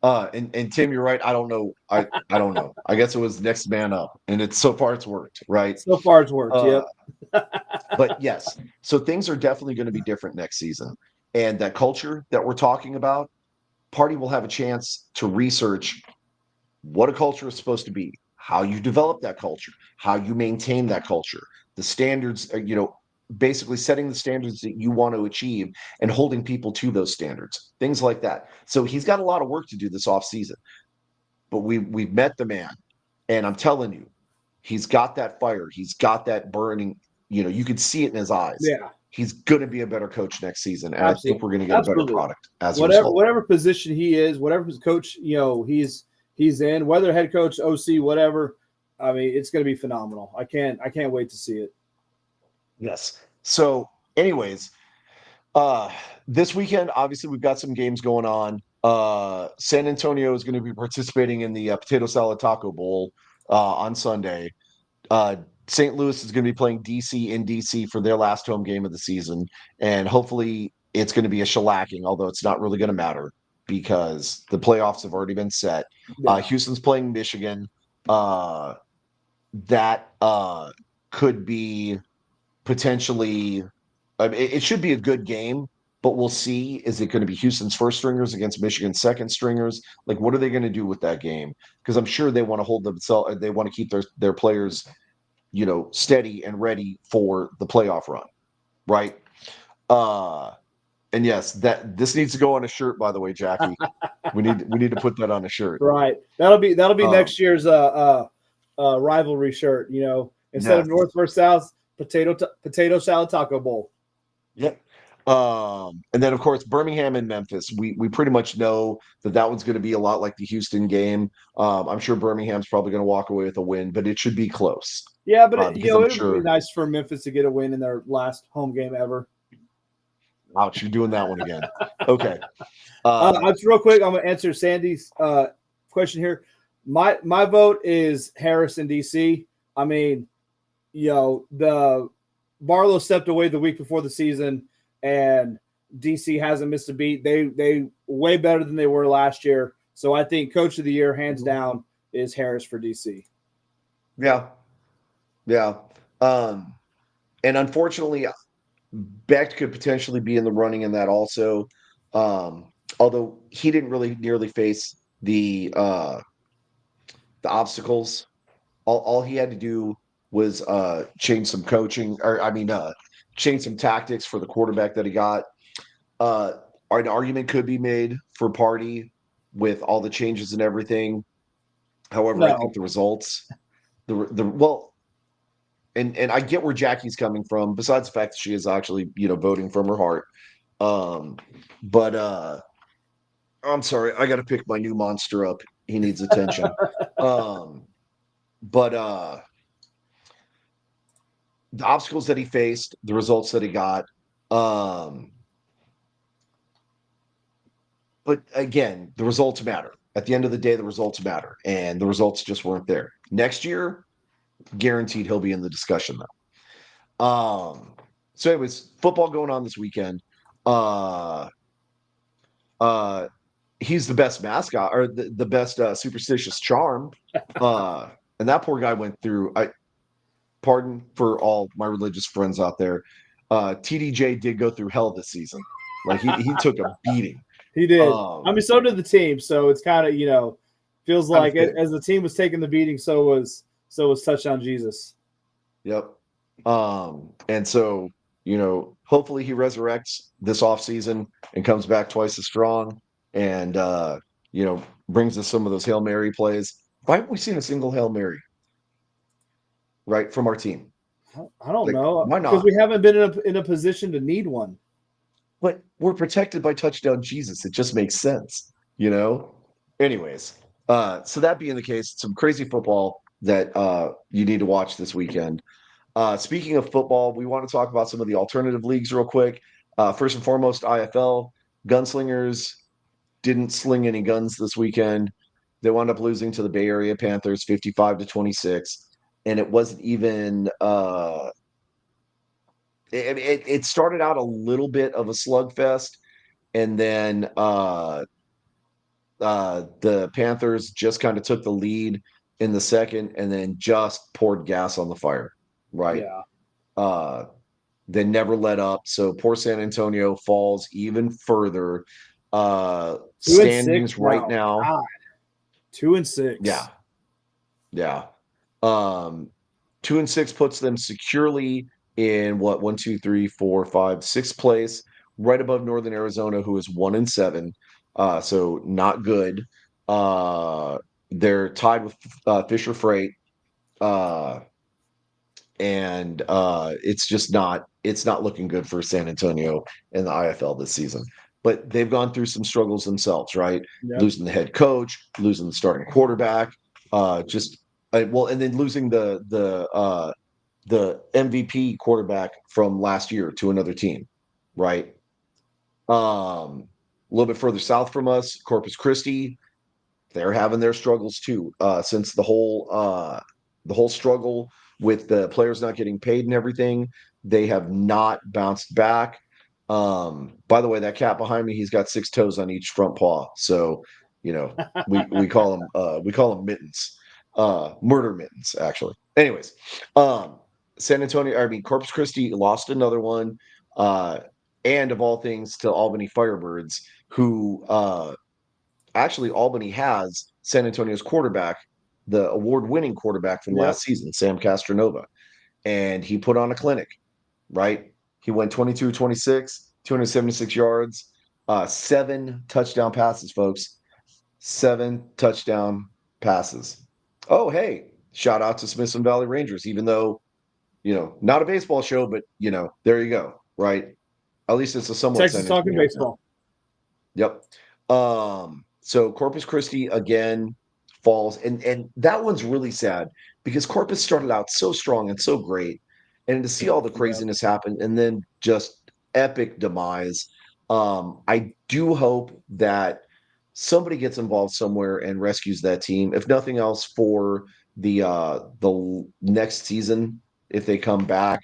And Tim, you're right. I don't know. I don't know. I guess it was next man up, and it's so far it's worked, right? So far, it's worked. Uh, Yep. but yes, so things are definitely going to be different next season, and that culture that we're talking about, Party will have a chance to research what a culture is supposed to be, how you develop that culture, how you maintain that culture, the standards, basically setting the standards that you want to achieve and holding people to those standards, things like that. So he's got a lot of work to do this off season, but we've met the man, and I'm telling you, he's got that fire, he's got that burning. You could see it in his eyes. Yeah. He's going to be a better coach next season, and I think Absolutely. we're going to get a better Absolutely. product as a Whatever result. whatever position he is, whatever coach he's in, whether head coach, OC, whatever. I mean, it's going to be phenomenal. I can't wait to see it. Yes. So, anyways, Uh, this weekend, obviously, we've got some games going on. San Antonio is going to be participating in the Potato Salad Taco Bowl on Sunday. Uh, St. Louis is going to be playing DC in DC for their last home game of the season, and hopefully, it's going to be a shellacking. Although it's not really going to matter because the playoffs have already been set. Yeah. Houston's playing Michigan. Uh, that could be potentially. I mean, it should be a good game, but we'll see. Is it going to be Houston's first stringers against Michigan's second stringers? Like, what are they going to do with that game? Because I'm sure they want to hold themselves. They want to keep their players, steady and ready for the playoff run, right? Uh, and yes, that this needs to go on a shirt. By the way, Jackie, we need to put that on a shirt. Right. That'll be Um, next year's rivalry shirt. Instead of yes, North versus South, potato salad taco bowl. yep. And then of course Birmingham and Memphis. We pretty much know that one's going to be a lot like the Houston game. I'm sure Birmingham's probably going to walk away with a win, but it should be close Yeah, but because I'm it would be sure. nice for Memphis to get a win in their last home game ever. Ouch, you're doing that one again. Okay. Uh, Just real quick, I'm gonna answer Sandy's question here. My vote is Harris in DC. I mean, the Barlow stepped away the week before the season, and DC hasn't missed a beat. They way better than they were last year. So I think Coach of the Year, hands down, is Harris for DC. yeah, yeah. Um, and unfortunately, Beck could potentially be in the running in that also. Um, although he didn't really nearly face the obstacles. All he had to do was change some coaching, or I mean, change some tactics for the quarterback that he got. Uh, an argument could be made for Party with all the changes and everything. However, I think No, the results, the well, and I get where Jackie's coming from, besides the fact that she is actually, voting from her heart. Um, but I'm sorry, I gotta pick my new monster up. He needs attention. Um, but the obstacles that he faced, the results that he got, um, but again, the results matter. At the end of the day, the results matter, and the results just weren't there. Next year, guaranteed he'll be in the discussion though. So anyways, football going on this weekend. Uh uh he's the best mascot or the best superstitious charm. Uh and that poor guy went through I pardon for all my religious friends out there. TDJ did go through hell this season. Like he took a beating. He did. I Um mean, so did the team. So it's kind of feels I like was as the team was taking the beating, so was touchdown Jesus. Yep. And so, hopefully he resurrects this offseason and comes back twice as strong and brings us some of those Hail Mary plays. Why haven't we seen a single Hail Mary, right, from our team? I don't Like, know why because not? we haven't been in a position to need one. But we're protected by touchdown Jesus. It just makes sense, Anyways, so that being the case, some crazy football that you need to watch this weekend. Speaking of football, we want to talk about some of the alternative leagues real quick. First and foremost, IFL. Gunslingers didn't sling any guns this weekend. They wound up losing to the Bay Area Panthers 55-26. And it wasn't even it started out a little bit of a slugfest, and then the Panthers just kind of took the lead in the second and then just poured gas on the fire. Right. Yeah, Uh They never let up. So poor San Antonio falls even further. 2-6 Standings right now. now. God, 2-6. Yeah. Yeah. Um, 2-6 puts them securely in what, one, two, three, four, five, sixth place, right above Northern Arizona, who is 1-7. So not good. Uh, they're tied with Fisher Freight. Uh, and it's not looking good for San Antonio in the IFL this season. But they've gone through some struggles themselves, right? Yep. Losing the head coach, losing the starting quarterback, just well, and then losing the MVP quarterback from last year to another team, right? A little bit further south from us, Corpus Christi, they're having their struggles too. Since the whole struggle with the players not getting paid and everything, they have not bounced back. By the way, that cat behind me, he's got 6 toes on each front paw. So, we call him mittens, murder mittens, actually. Anyways, San Antonio, I mean Corpus Christi lost another one, uh, and of all things to Albany Firebirds, who actually Albany has San Antonio's quarterback, the award-winning quarterback from Yep. last season, Sam Castronova, and he put on a clinic, right? He went 22-26, 276 yards, 7 touchdown passes, folks. 7 touchdown passes. Oh, hey, shout out to Smithson Valley Rangers, even though, not a baseball show, but, there you go, right? At least it's a somewhat Texas San talking Antonio town. baseball. Yep. So Corpus Christi again falls, and that one's really sad because Corpus started out so strong and so great, and to see all the Yep. craziness happen and then just epic demise. I do hope that somebody gets involved somewhere and rescues that team, if nothing else for the next season if they come back.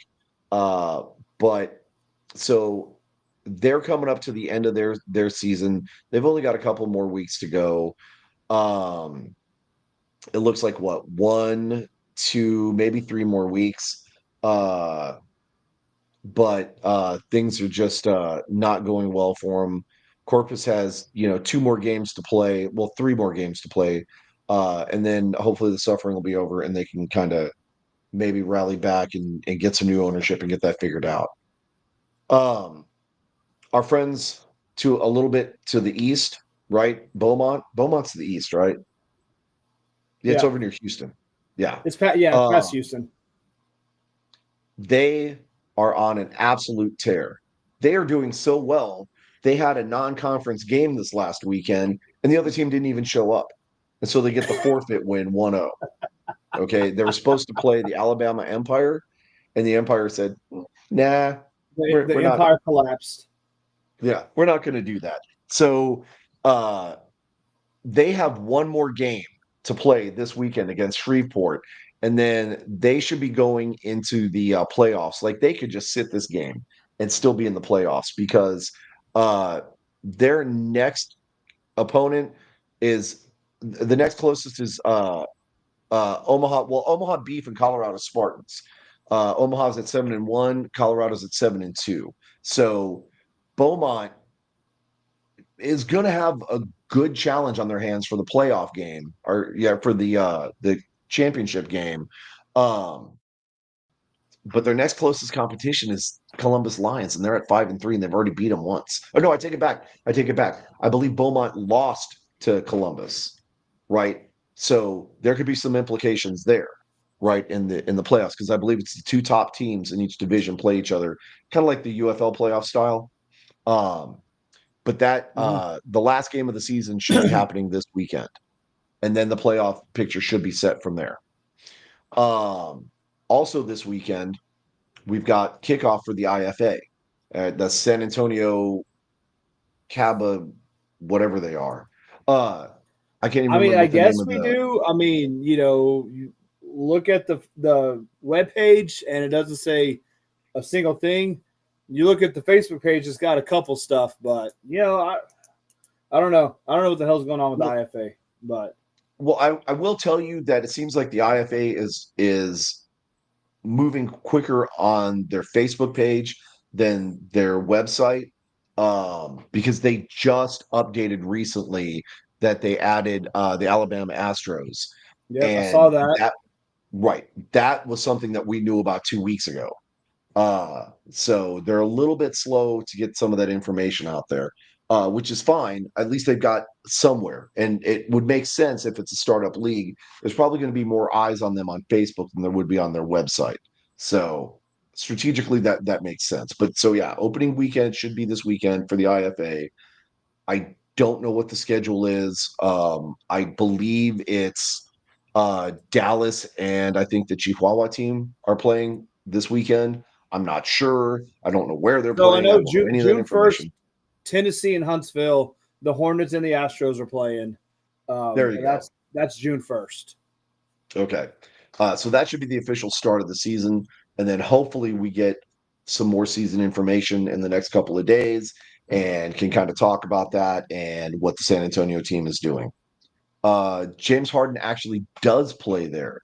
Uh, but so they're coming up to the end of their season. They've only got a couple more weeks to go. Um, it looks like what, 1, 2, maybe 3 more weeks. Uh, but things are just not going well for them. Corpus has 2 more games to play. Well, 3 more games to play, and then hopefully the suffering will be over and they can kind of maybe rally back and get some new ownership and get that figured out. Um, our friends to a little bit to the east, right? Beaumont's to the east, right? Yeah, it's over near Houston. Yeah. It's past Um, Houston. They are on an absolute tear. They are doing so well. They had a non-conference game this last weekend, and the other team didn't even show up. And so they get the forfeit win 1-0. Okay. They were supposed to play the Alabama Empire, and the Empire said, nah, The we're not, empire collapsed. yeah, we're not going to do that. So uh, they have one more game to play this weekend against Shreveport, and then they should be going into the playoffs. Like they could just sit this game and still be in the playoffs because uh, their next opponent is the next closest is Omaha. Well, Omaha Beef and Colorado Spartans. Omaha's at 7-1. Colorado's at 7-2. So Beaumont is going to have a good challenge on their hands for the playoff game, or yeah, for the championship game. Um, but their next closest competition is Columbus Lions, and they're at 5-3, and they've already beat them once. Oh no, I take it back. I take it back. I believe Beaumont lost to Columbus, right? So there could be some implications there, right, in the playoffs, because I believe it's the two top teams in each division play each other, kind of like the UFL playoff style. Um, but that Mhm. the last game of the season should be happening this weekend, and then the playoff picture should be set from there. Um, Also this weekend we've got kickoff for the IFA, the San Antonio Caba, whatever they are. Uh, I can't even I mean, remember I what the name guess of we the. do. I mean, you look at the web page and it doesn't say a single thing. You look at the Facebook page; it's got a couple stuff, but I don't know. I don't know what the hell's going on with the Well, IFA, but well, I will tell you that it seems like the IFA is moving quicker on their Facebook page than their website, because they just updated recently that they added the Alabama Astros, yep, I saw and that. that right, that was something that we knew about 2 weeks ago. So they're a little bit slow to get some of that information out there, which is fine. At least they've got somewhere, and it would make sense if it's a startup league. There's probably going to be more eyes on them on Facebook than there would be on their website. So strategically, that makes sense. But so yeah, opening weekend should be this weekend for the IFA. I don't know what the schedule is. I believe it's Dallas and I think the Chihuahua team are playing this weekend. I'm not sure. I don't know where they're So I playing. I know don't have any of that June 1st, information. Tennessee and Huntsville, the Hornets and the Astros are playing, There you and go. that's June 1st. Okay. So that should be the official start of the season. And then hopefully we get some more season information in the next couple of days and can kind of talk about that and what the San Antonio team is doing. James Harden actually does play there.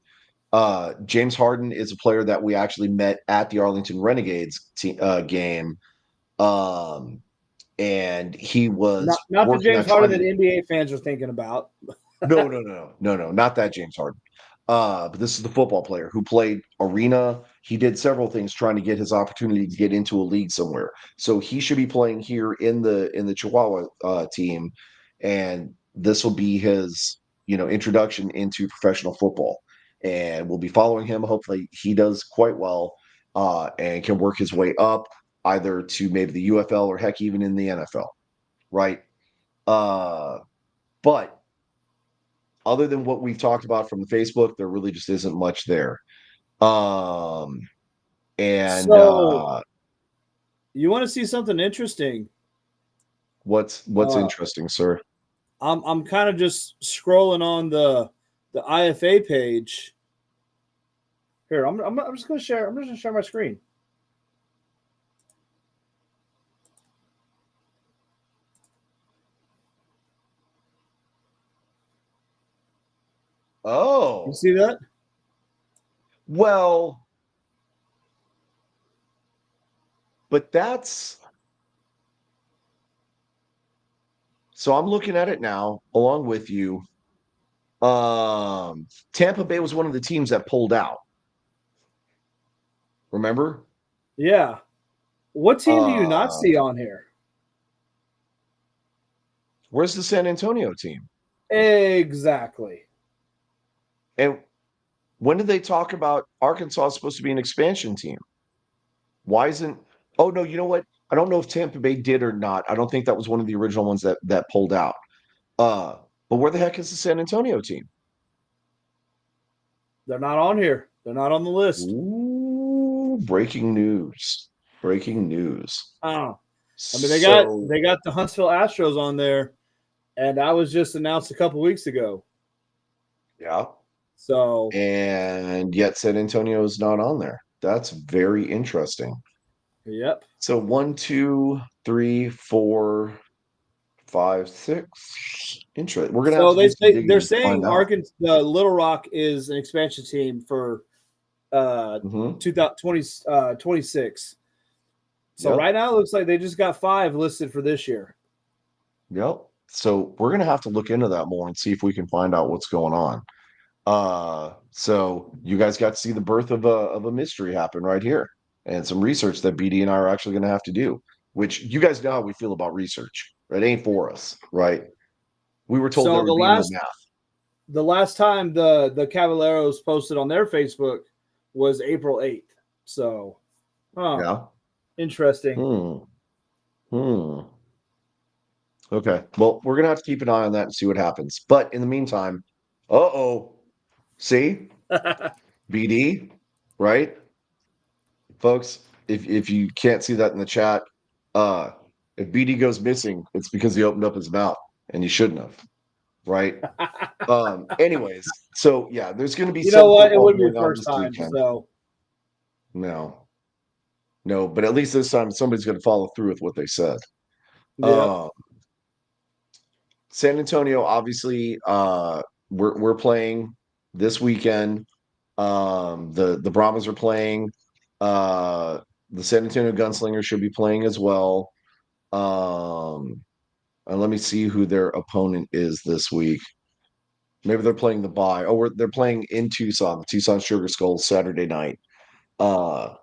James Harden is a player that we actually met at the Arlington Renegades game. Um, and he was Not the working James on Harden trying that to. NBA fans are thinking about. No, not that James Harden. But this is the football player who played arena. He did several things trying to get his opportunity to get into a league somewhere. So he should be playing here in the Chihuahua team, and this will be his introduction into professional football. And we'll be following him. Hopefully, he does quite well and can work his way up either to maybe the UFL or heck even in the NFL. Right. Uh, but other than what we've talked about from the Facebook, there really just isn't much there. Um, and So you want to see something interesting? what's Uh, interesting, sir? I'm kind of just scrolling on the IFA page here. I'm just gonna share. I'm just gonna share my screen. You Oh, see that? well, but that's so I'm looking at it now along with you. Tampa Bay was one of the teams that pulled out. Remember? Yeah. What team do you not Uh, see on here? where's the San Antonio team? Exactly. And when did they talk about Arkansas is supposed to be an expansion team? Why isn't? Oh no, you know what? I don't know if Tampa Bay did or not. I don't think that was one of the original ones that pulled out. Uh, but where the heck is the San Antonio team? They're not on here. They're not on the list. Ooh, breaking news. Breaking news. Oh, I mean, So, they got the Huntsville Astros on there, and that was just announced a couple weeks ago. yeah. So, And yet San Antonio is not on there. That's very interesting. yep. So one, two, three, four, five, six. Interesting. We're gonna have So to do some they're digging to saying find out. Arkansas, Little Rock is an expansion team for uh Hmm. 2026. So Yep. right now it looks like they just got 5 listed for this year. Yep. So we're gonna have to look into that more and see if we can find out what's going on. So you guys got to see the birth of a mystery happen right here, and some research that BD and I are actually gonna have to do. Which you guys know how we feel about research. It ain't for us, right? We were told there So would be no math. the last time the Caballeros posted on their Facebook was April 8th. So, huh, Yeah. interesting. Hmm. Hmm. Okay. Well, we're gonna have to keep an eye on that and see what happens. But in the meantime, uh-oh. See? BD, right? Folks, if you can't see that in the chat, uh if BD goes missing, it's because he opened up his mouth and he shouldn't have, right? Anyways, so yeah, there's gonna be You know some what? It football would be going the on first this time. weekend. So, No, no, but at least this time somebody's gonna follow through with what they said. yep. Uh San Antonio, obviously, we're playing this weekend. The Brahmas are playing. Uh, the San Antonio Gunslingers should be playing as well. Um, and let me see who their opponent is this week. Maybe they're playing the bye. Oh, they're playing in Tucson, the Tucson Sugar Skulls Saturday night. Uh,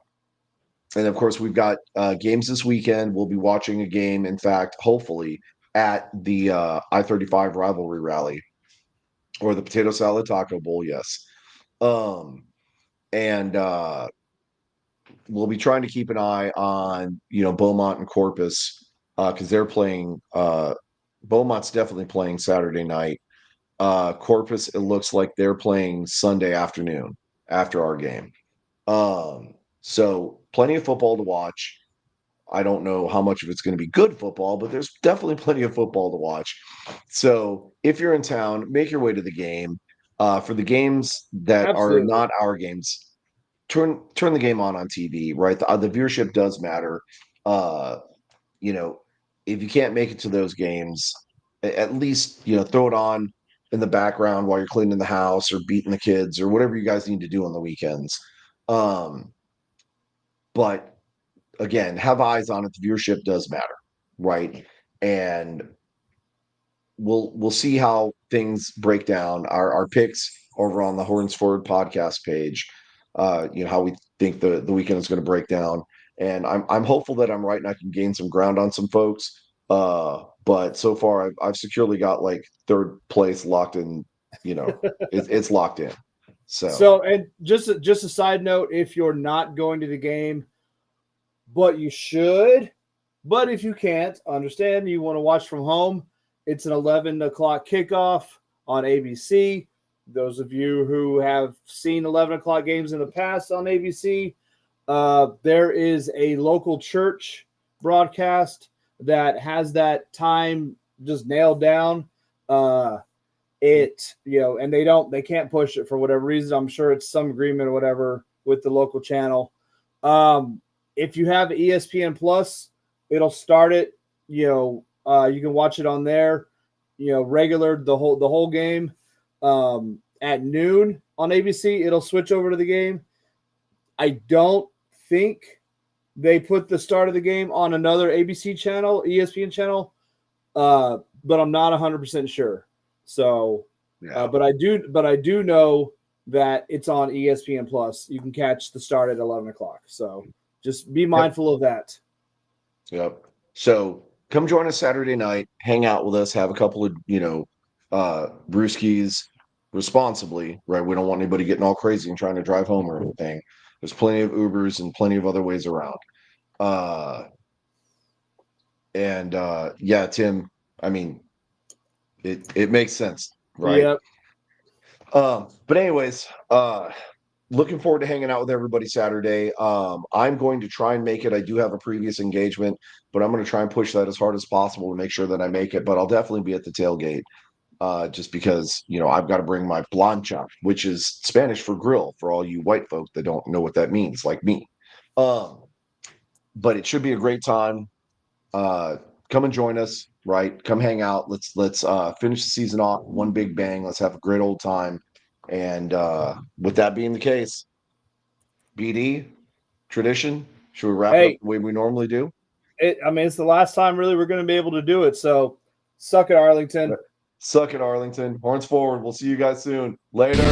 and of course, we've got games this weekend. We'll be watching a game, in fact, hopefully, at the I-35 rivalry rally or the Potato Salad Taco Bowl. Yes. Um, and we'll be trying to keep an eye on Beaumont and Corpus because they're playing. Beaumont's definitely playing Saturday night. Corpus, it looks like they're playing Sunday afternoon after our game. So plenty of football to watch. I don't know how much of it's going to be good football, but there's definitely plenty of football to watch. So if you're in town, make your way to the game. For the games that are Absolutely. not our games, turn the game on TV, right? The viewership does matter. Uh, you know, if you can't make it to those games, at least throw it on in the background while you're cleaning the house or beating the kids or whatever you guys need to do on the weekends. Um, but again, have eyes on it. The viewership does matter, right? And we'll see how things break down. Our picks over on the Horns Forward podcast page. How we think the weekend is going to break down, and I'm hopeful that I'm right and I can gain some ground on some folks. But so far I've securely got like third place locked in. It's locked in. So So, and just a side note, if you're not going to the game, but you should, but if you can't, understand you want to watch from home, it's an 11 o'clock kickoff on ABC. Those of you who have seen 11 o'clock games in the past on ABC, there is a local church broadcast that has that time just nailed down. Uh, and they can't push it for whatever reason. I'm sure it's some agreement or whatever with the local channel. Um, if you have ESPN Plus, it'll start it. You can watch it on there. Regular the whole game at noon on ABC. It'll switch over to the game. I don't think they put the start of the game on another ABC channel, ESPN channel, but I'm not 100% sure. So, yeah. but I do know that it's on ESPN Plus. You can catch the start at 11 o'clock. So just be Yep. mindful of that. Yep. So come join us Saturday night, hang out with us, have a couple of, brewskis responsibly, right? We don't want anybody getting all crazy and trying to drive home or anything. There's plenty of Ubers and plenty of other ways around. Yeah, Tim, I mean, it makes sense, right? Yep. But anyways, looking forward to hanging out with everybody Saturday. I'm going to try and make it. I do have a previous engagement, but I'm going to try and push that as hard as possible to make sure that I make it. But I'll definitely be at the tailgate, just because I've got to bring my plancha, which is Spanish for grill, for all you white folk that don't know what that means, like me. Um, but it should be a great time. Uh, Come and join us, right? Come hang out. Let's finish the season off one big bang. Let's have a great old time. And with that being the case, BD tradition. Should we wrap it up Hey, the way we normally do? it's the last time really we're going to be able to do it. So, suck it, Arlington. Suck it, Arlington. Horns forward. We'll see you guys soon. Later.